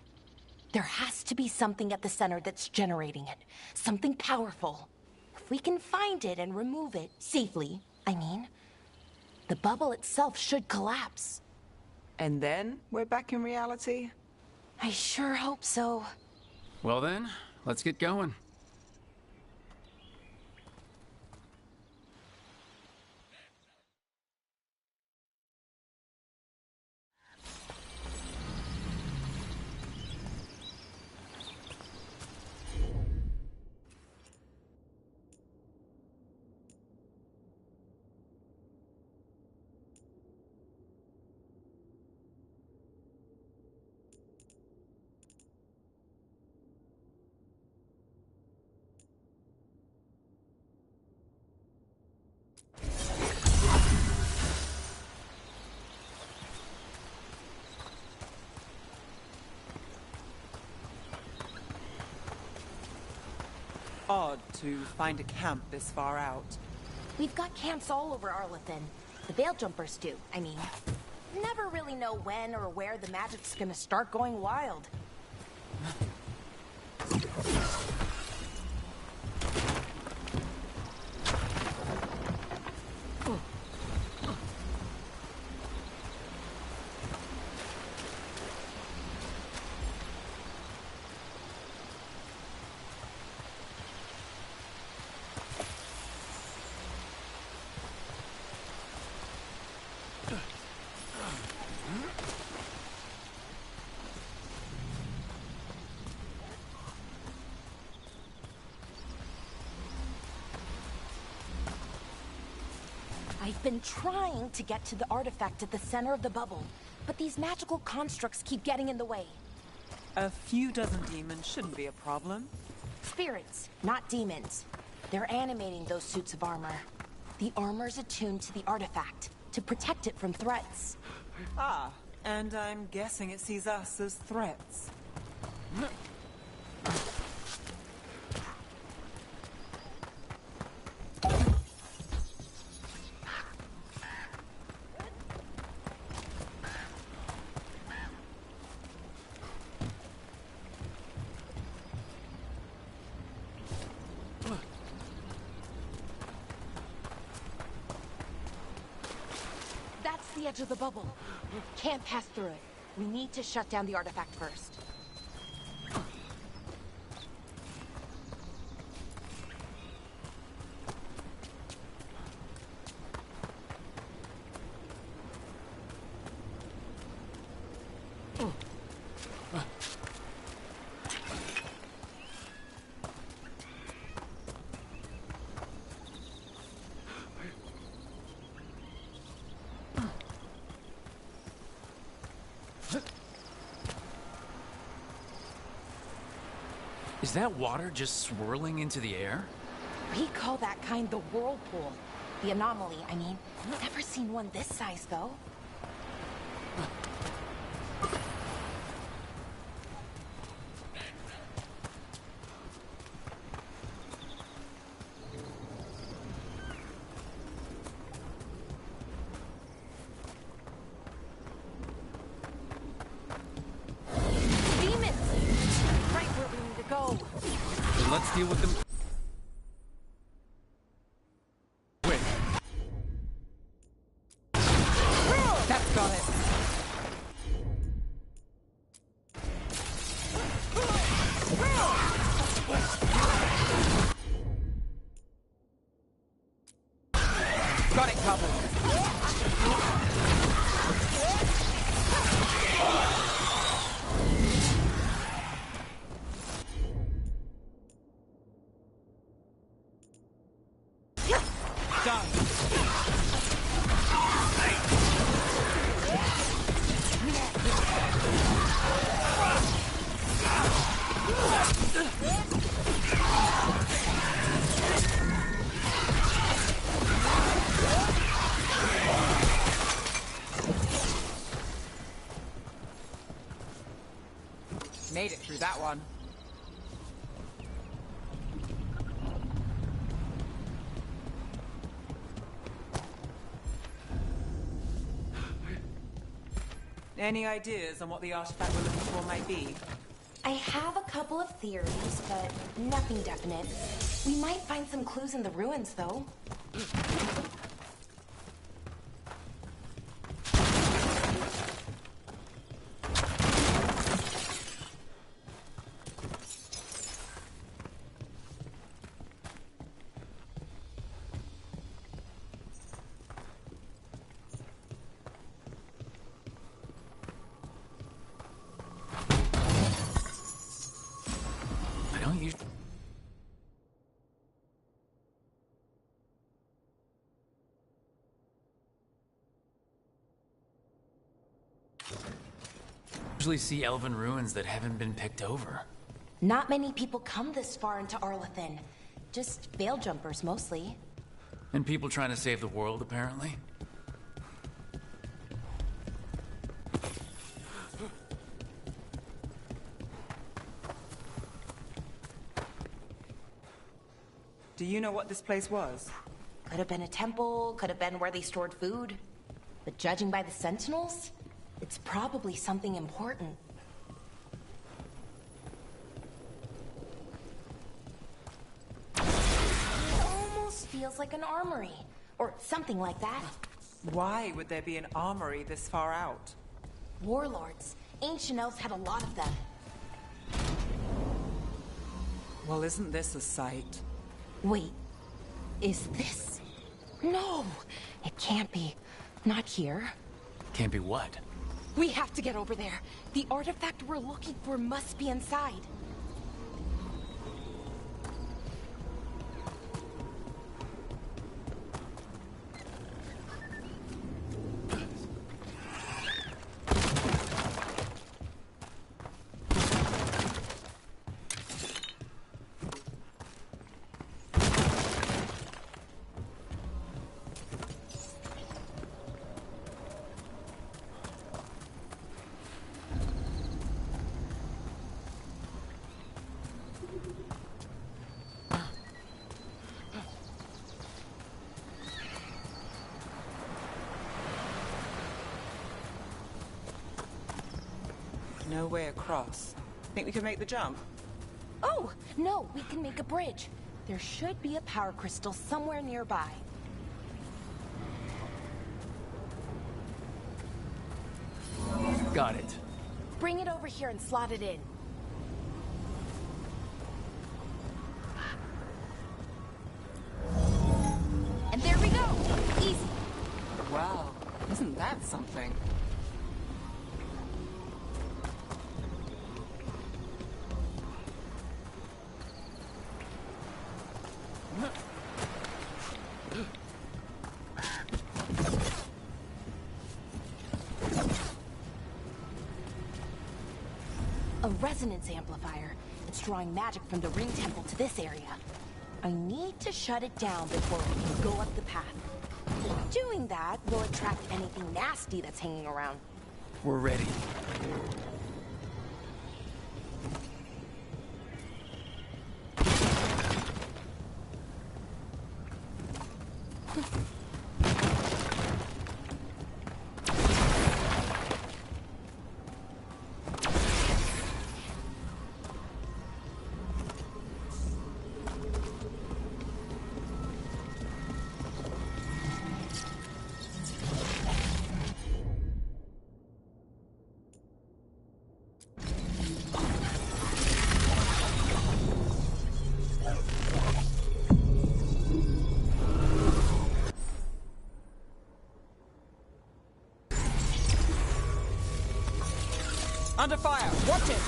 There has to be something at the center that's generating it. Something powerful. If we can find it and remove it, safely, I mean, the bubble itself should collapse. And then we're back in reality? I sure hope so. Well then, let's get going. Odd to find a camp this far out. We've got camps all over Arlathan. The Veil Jumpers do, I mean. Never really know when or where the magic's gonna start going wild. I've been trying to get to the artifact at the center of the bubble, but these magical constructs keep getting in the way. A few dozen demons shouldn't be a problem. Spirits, not demons. They're animating those suits of armor. The armor's attuned to the artifact, to protect it from threats. Ah, and I'm guessing it sees us as threats. The edge of the bubble. Can't pass through it. We need to shut down the artifact first. Is that water just swirling into the air? We call that kind the whirlpool. The anomaly, I mean. Never seen one this size, though. Demons! Right where we need to go. Then let's deal with them. That's got it. Got it covered. Made it through that one. Any ideas on what the artifact we're looking for might be? I have a couple of theories, but nothing definite. We might find some clues in the ruins, though. Usually see elven ruins that haven't been picked over. Not many people come this far into Arlathan. Just veil jumpers, mostly. And people trying to save the world, apparently. Do you know what this place was? Could have been a temple, could have been where they stored food. But judging by the sentinels, it's probably something important. It almost feels like an armory, or something like that. Why would there be an armory this far out? Warlords. Ancient elves had a lot of them. Well, isn't this a sight? Wait, is this? No, it can't be. Not here. Can't be what? We have to get over there. The artifact we're looking for must be inside. No way across. Think we could make the jump? Oh, no, we can make a bridge. There should be a power crystal somewhere nearby. Got it. Bring it over here and slot it in. And there we go! Easy. Wow, isn't that something? A resonance amplifier. It's drawing magic from the ring temple to this area. I need to shut it down before we can go up the path. Doing that will attract anything nasty that's hanging around. We're ready. Under fire! Watch it!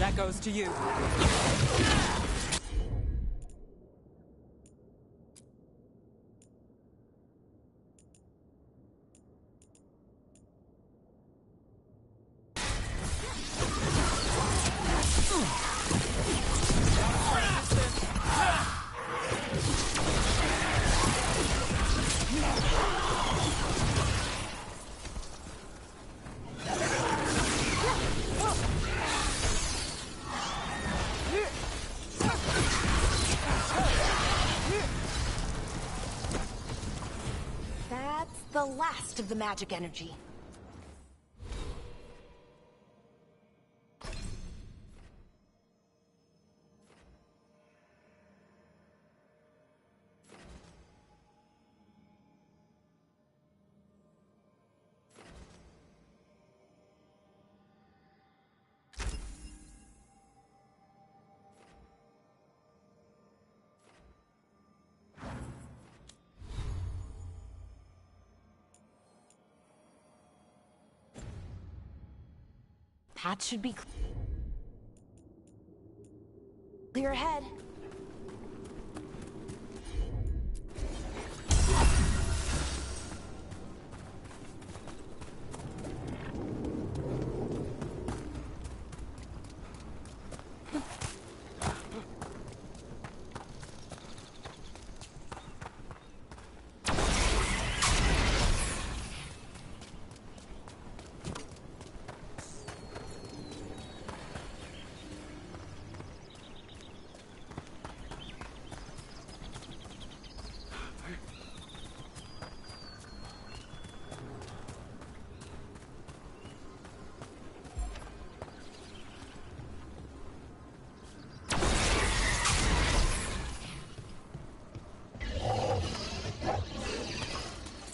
That goes to you. The last of the magic energy. Path should be clear ahead.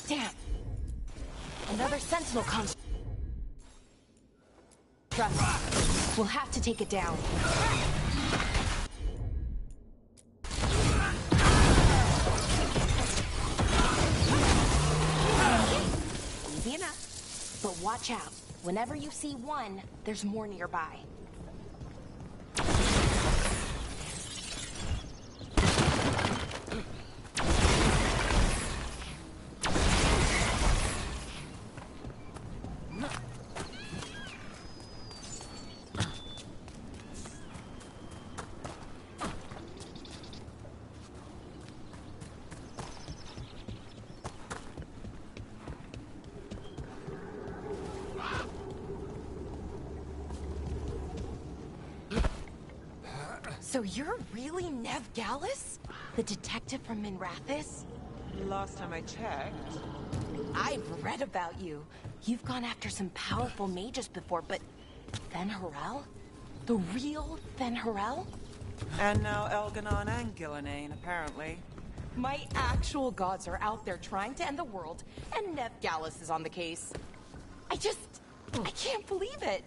Damn! Another sentinel comes. We'll have to take it down. Easy enough. But watch out. Whenever you see one, there's more nearby. So you're really Nev Gallus? The detective from Minrathis? Last time I checked. I've read about you. You've gone after some powerful mages before, but Fen-Harel? The real Fen-Harel? And now Elganon and Gillenane, apparently. My actual gods are out there trying to end the world, and Nev Gallus is on the case. I can't believe it.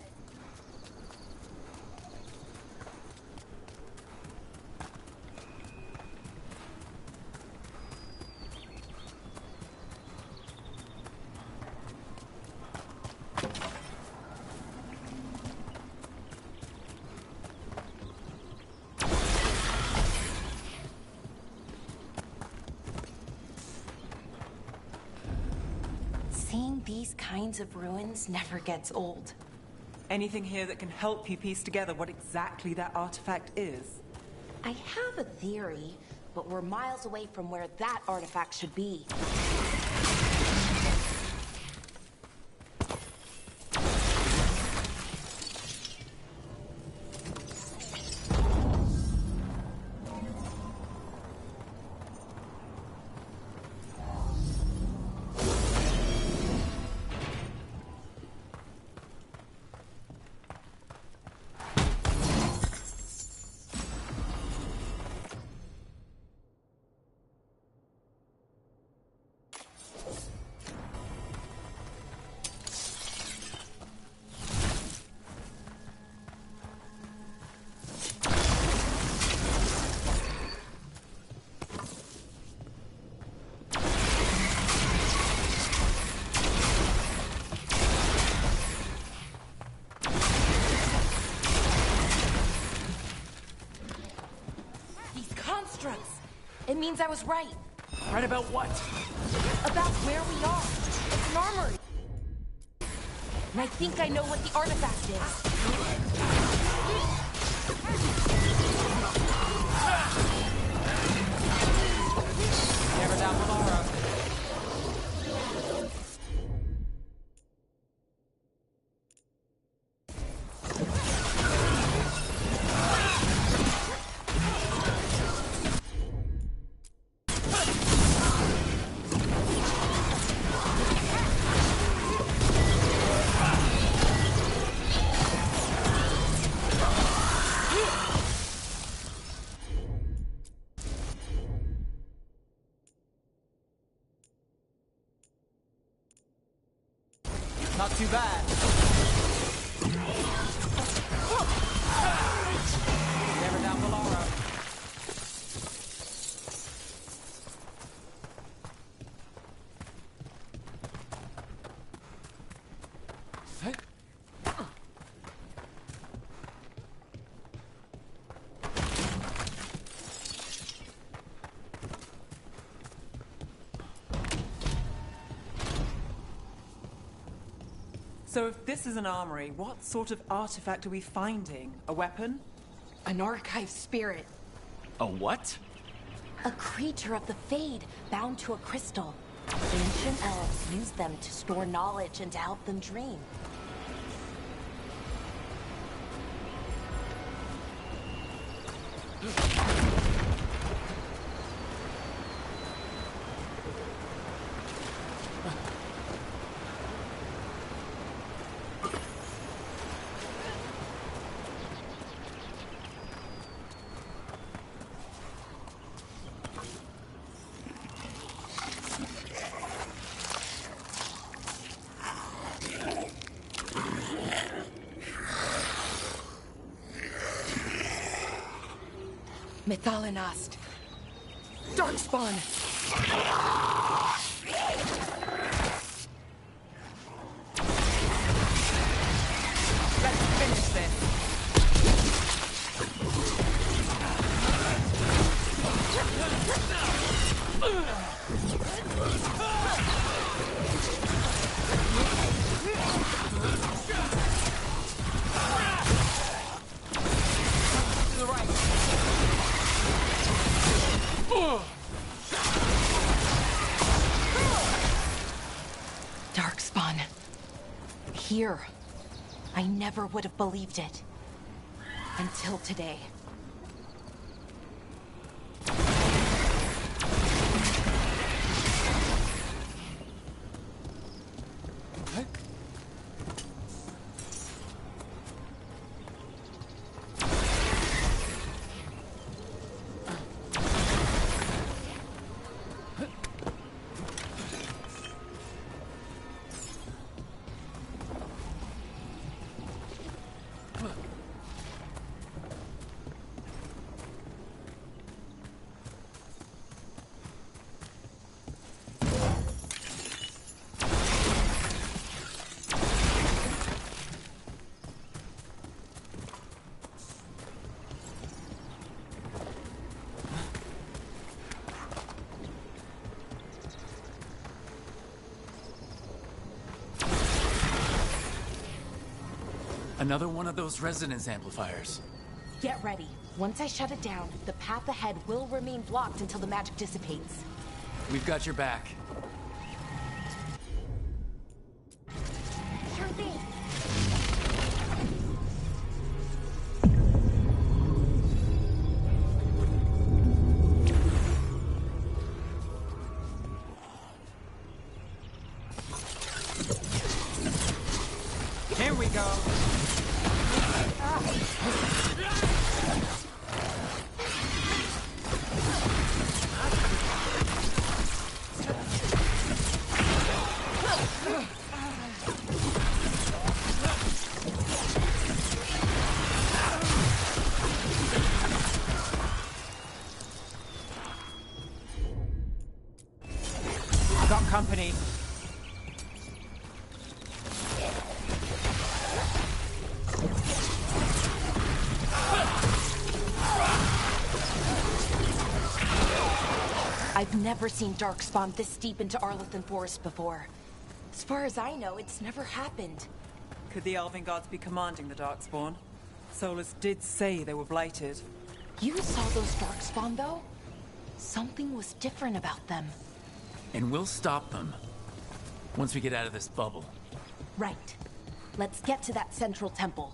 Seeing these kinds of ruins never gets old. Anything here that can help you piece together what exactly that artifact is? I have a theory, but we're miles away from where that artifact should be. It means I was right. Right about what? About where we are. It's an armory. And I think I know what the artifact is. Never down tomorrow. Not too bad. Never down for Laura. So if this is an armory, what sort of artifact are we finding? A weapon? An archive spirit. A what? A creature of the Fade, bound to a crystal. Ancient elves used them to store knowledge and to help them dream. Methalinast. Darkspawn. Let's finish this. To the right. Darkspawn. Here. I never would have believed it. Until today. Another one of those resonance amplifiers. Get ready. Once I shut it down, the path ahead will remain blocked until the magic dissipates. We've got your back. Sure thing. Here we go. Got company. I've never seen Darkspawn this deep into Arlothan Forest before. As far as I know, it's never happened. Could the Elven Gods be commanding the Darkspawn? Solus did say they were blighted. You saw those Darkspawn, though? Something was different about them. And we'll stop them. Once we get out of this bubble. Right. Let's get to that central temple.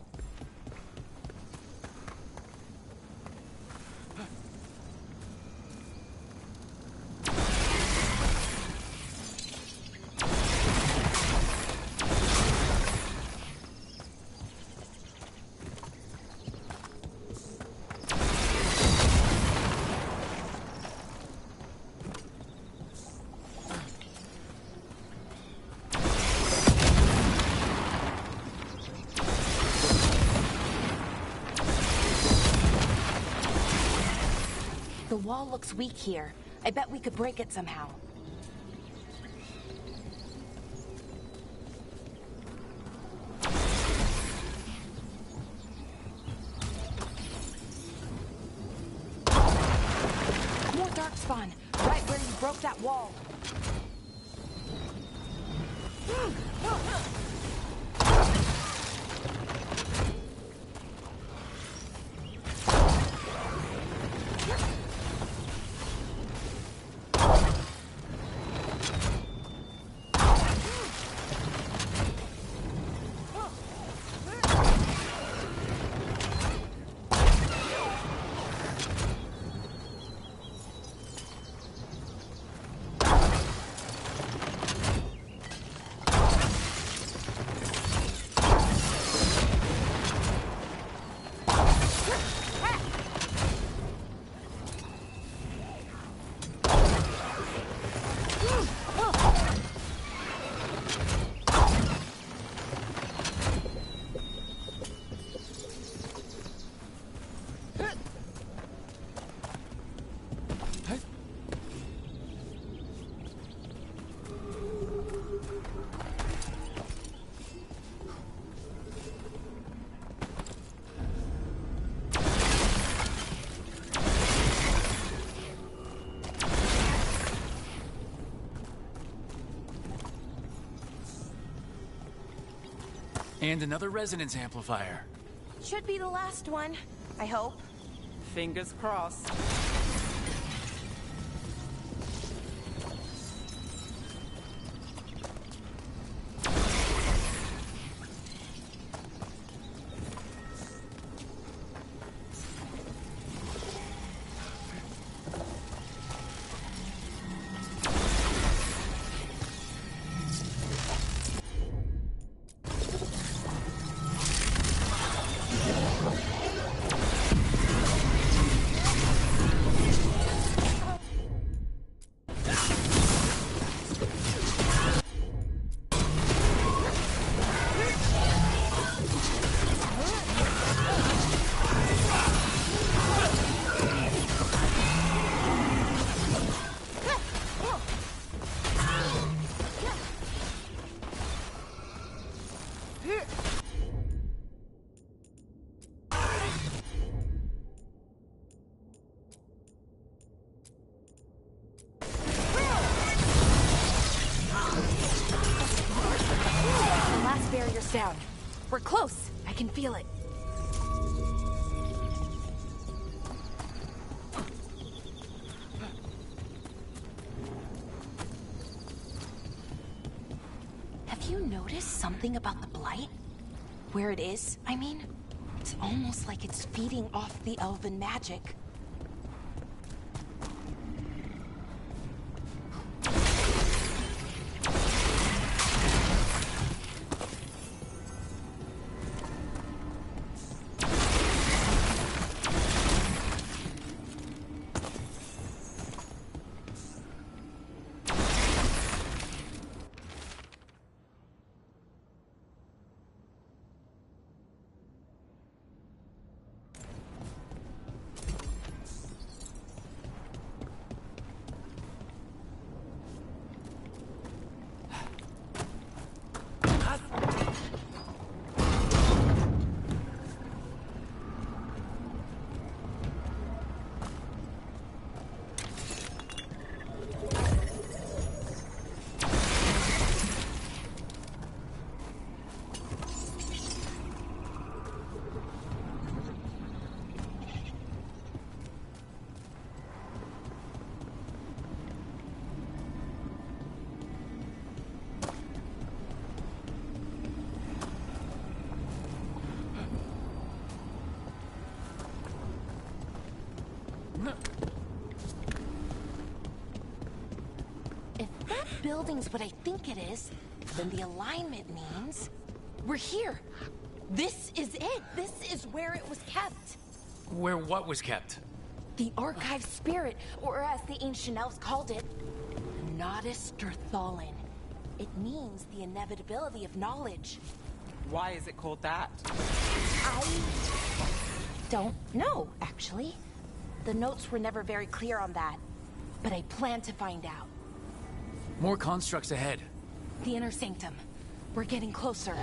The wall looks weak here. I bet we could break it somehow. More Darkspawn, right where you broke that wall. And another resonance amplifier. Should be the last one, I hope. Fingers crossed. We're close. I can feel it. Have you noticed something about the blight? Where it is, I mean? It's almost like it's feeding off the elven magic. Building's what I think it is, then the alignment means we're here. This is it. This is where it was kept. Where what was kept? The archive spirit, or as the ancient elves called it, Nodus Derthalin. It means the inevitability of knowledge. Why is it called that? I don't know, actually. The notes were never very clear on that, but I plan to find out. More constructs ahead. The inner sanctum. We're getting closer.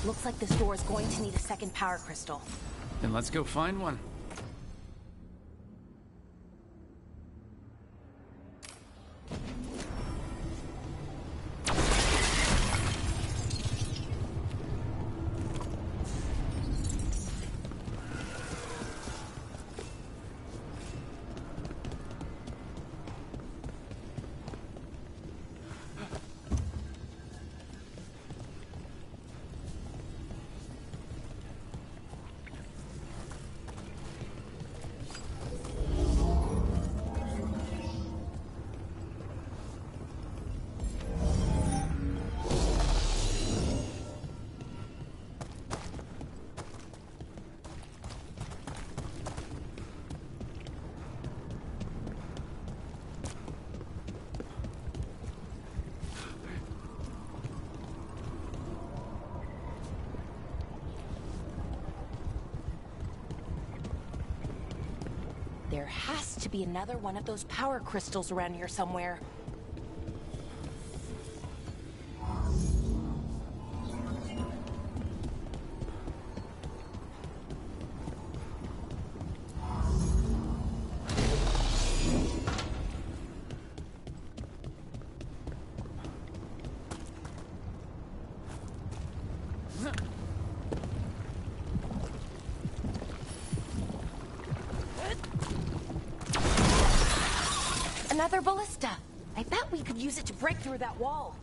Looks like this door is going to need a second power crystal. Then let's go find one. There has to be another one of those power crystals around here somewhere. Another ballista. I bet we could use it to break through that wall.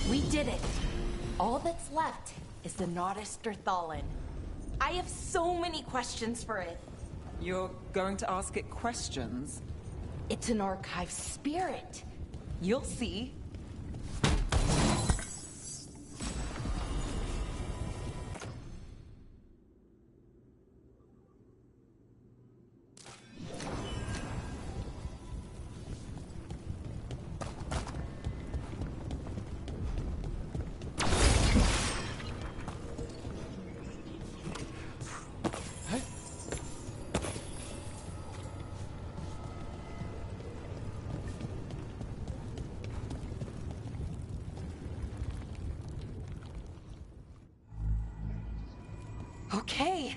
We did it. All that's left is the Nodus Thalin. I have so many questions for it. You're going to ask it questions? It's an archive spirit. You'll see. Okay.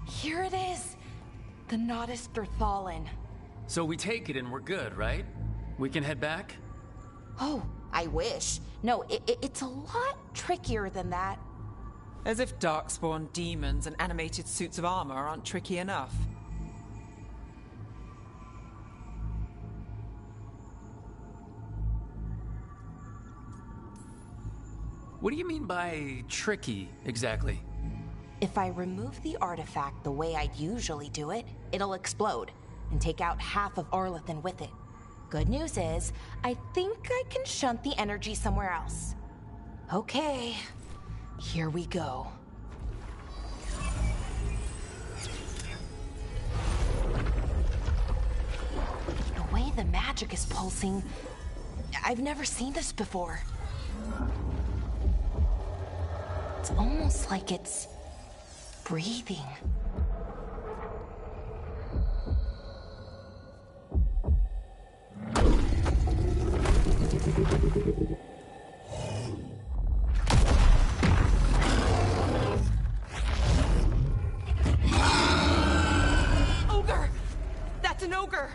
Here it is. The Nodus Thalin. So we take it and we're good, right? We can head back? Oh, I wish. No, it's a lot trickier than that. As if darkspawn demons and animated suits of armor aren't tricky enough. What do you mean by tricky, exactly? If I remove the artifact the way I'd usually do it, it'll explode and take out half of Arlethan with it. Good news is, I think I can shunt the energy somewhere else. Okay, here we go. The way the magic is pulsing, I've never seen this before. It's almost like it's breathing. Ogre! That's an ogre!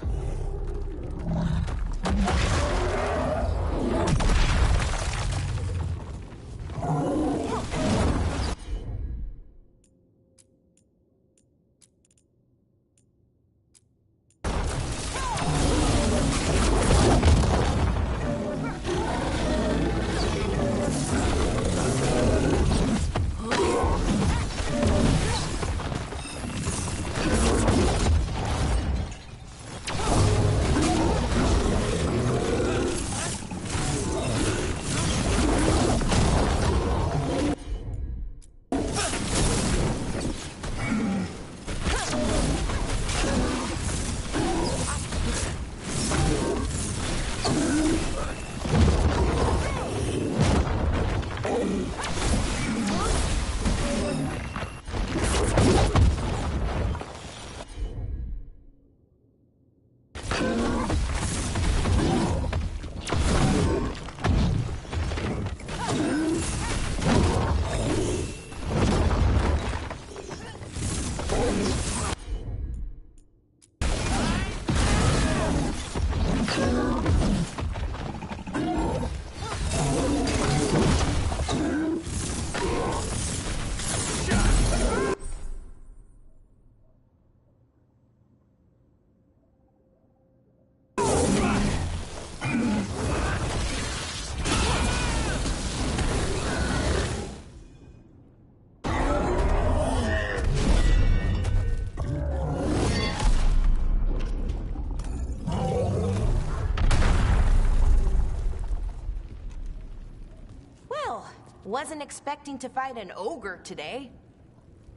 Wasn't expecting to fight an ogre today.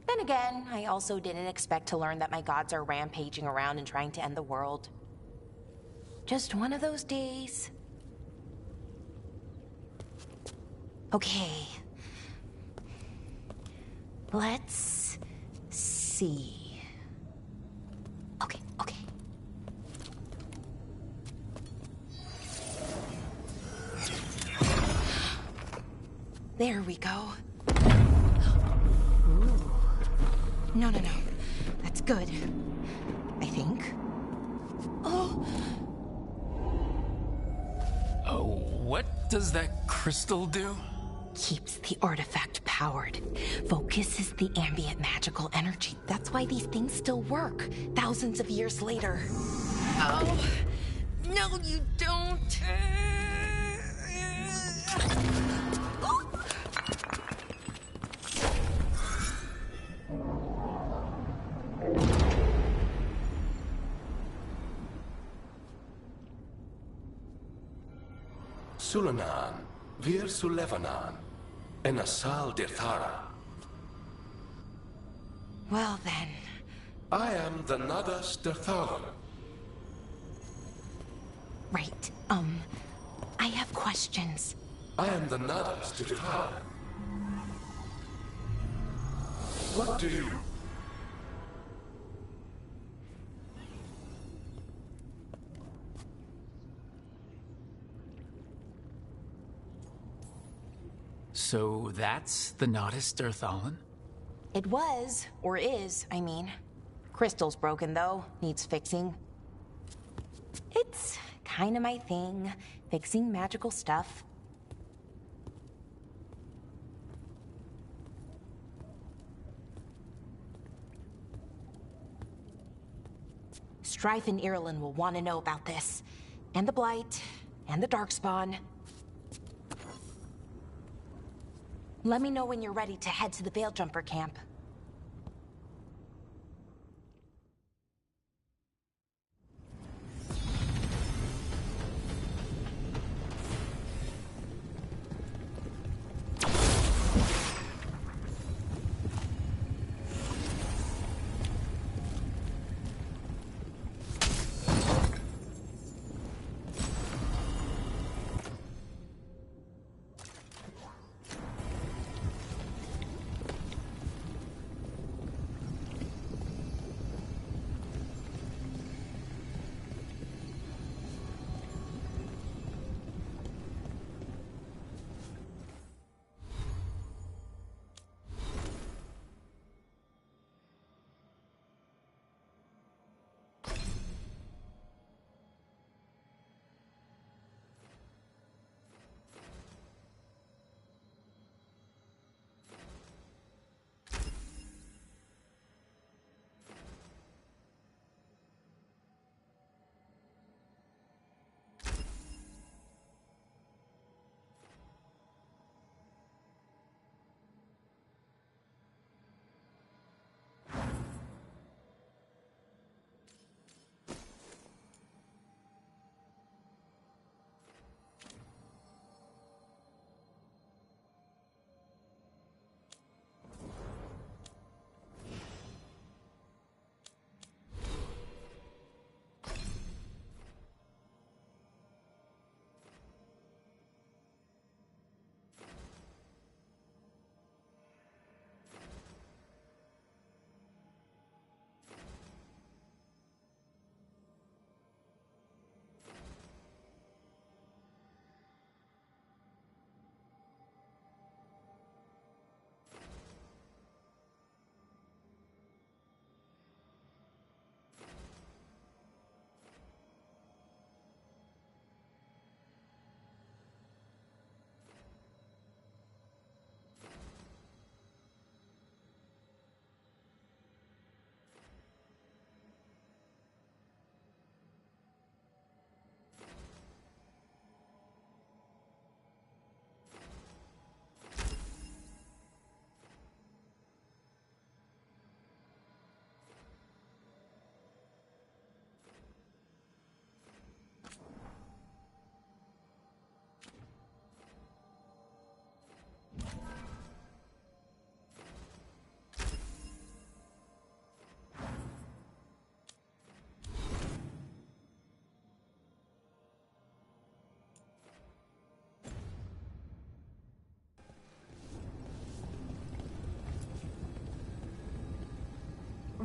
Then again, I also didn't expect to learn that my gods are rampaging around and trying to end the world. Just one of those days. Okay. Let's see. Okay. There we go. Ooh. No. That's good. I think. Oh, what does that crystal do? keeps the artifact powered. Focuses the ambient magical energy. That's why these things still work, thousands of years later. Oh, no you don't. Sulanan, Vir Sulevanan, and Asal Dirthara. Well then. I am the Nadas Dirthalan. Right, I have questions. I am the Nadas Dirthalan. What do you... So that's the Nadas Dirthalan? It was, or is, I mean. Crystal's broken, though. Needs fixing. It's kinda my thing, fixing magical stuff. Strife and Irulan will want to know about this. And the Blight, and the Darkspawn. Let me know when you're ready to head to the Veil-Jumper camp.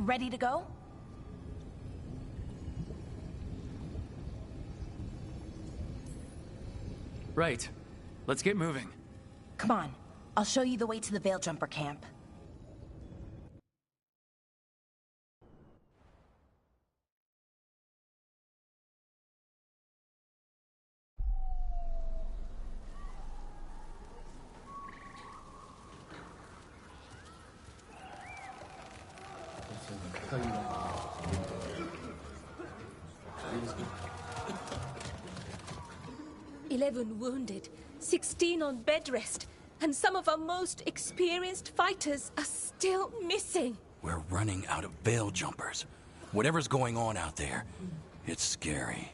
Ready to go? Right. Let's get moving. Come on. I'll show you the way to the Veil Jumper camp. "11 wounded, 16 on bed rest, and some of our most experienced fighters are still missing." We're running out of Veil Jumpers. Whatever's going on out there, it's scary.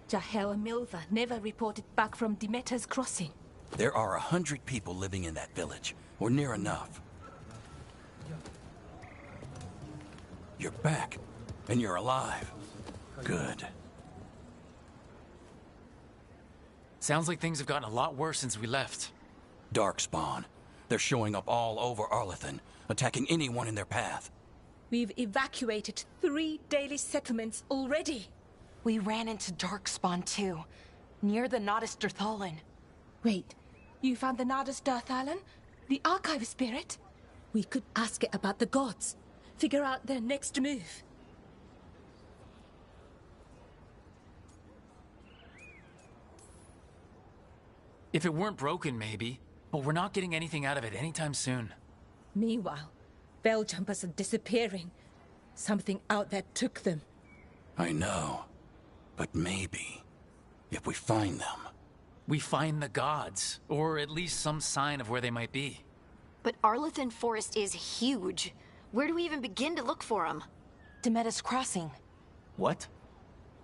Jahel and Milva never reported back from Demeter's crossing. There are 100 people living in that village, or near enough. You're back, and you're alive. Good. Sounds like things have gotten a lot worse since we left. Darkspawn. They're showing up all over Arlathan, attacking anyone in their path. We've evacuated 3 daily settlements already. We ran into Darkspawn too, near the Nodus Dirthalin. Wait, you found the Nodus Dirthalin? The archive spirit? We could ask it about the gods. Figure out their next move. If it weren't broken, maybe. But we're not getting anything out of it anytime soon. Meanwhile, Veil Jumpers are disappearing. Something out there took them. I know. But maybe, if we find them... We find the gods, or at least some sign of where they might be. But Arlathan Forest is huge. Where do we even begin to look for them? Demeter's Crossing. What?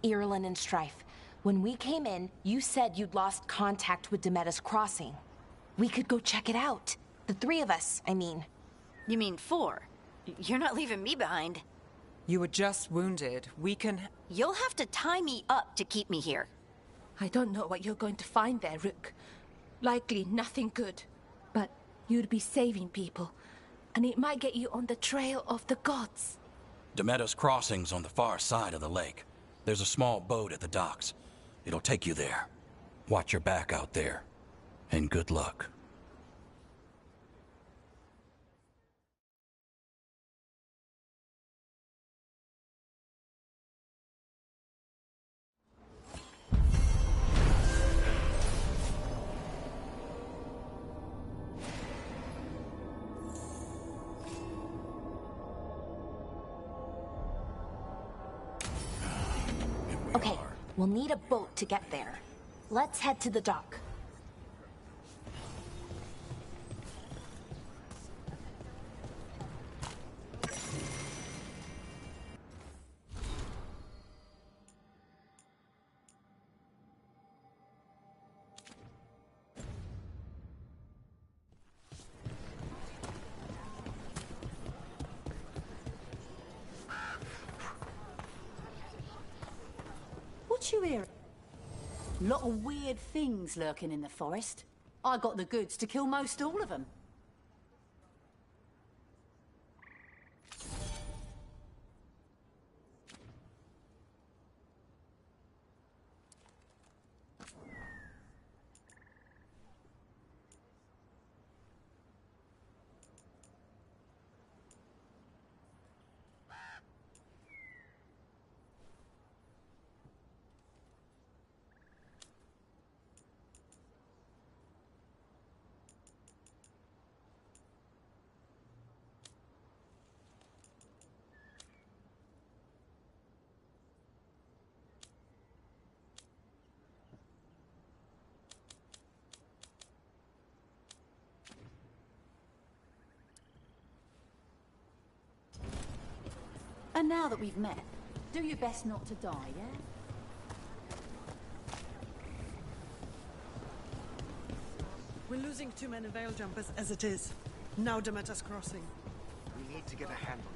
Irulan and Strife. When we came in, you said you'd lost contact with Demeter's Crossing. We could go check it out. The 3 of us, I mean. You mean 4? You're not leaving me behind. You were just wounded. We can... You'll have to tie me up to keep me here. I don't know what you're going to find there, Rook. Likely nothing good. But you'd be saving people. And it might get you on the trail of the gods. Demeter's Crossing's on the far side of the lake. There's a small boat at the docks. It'll take you there. Watch your back out there. And good luck. Okay, we'll need a boat to get there. Let's head to the dock. What you hearing? Lot of weird things lurking in the forest. I got the goods to kill most all of them. And now that we've met, do your best not to die, yeah? We're losing too many veil jumpers as it is. Now Demeter's crossing. We need to get a handle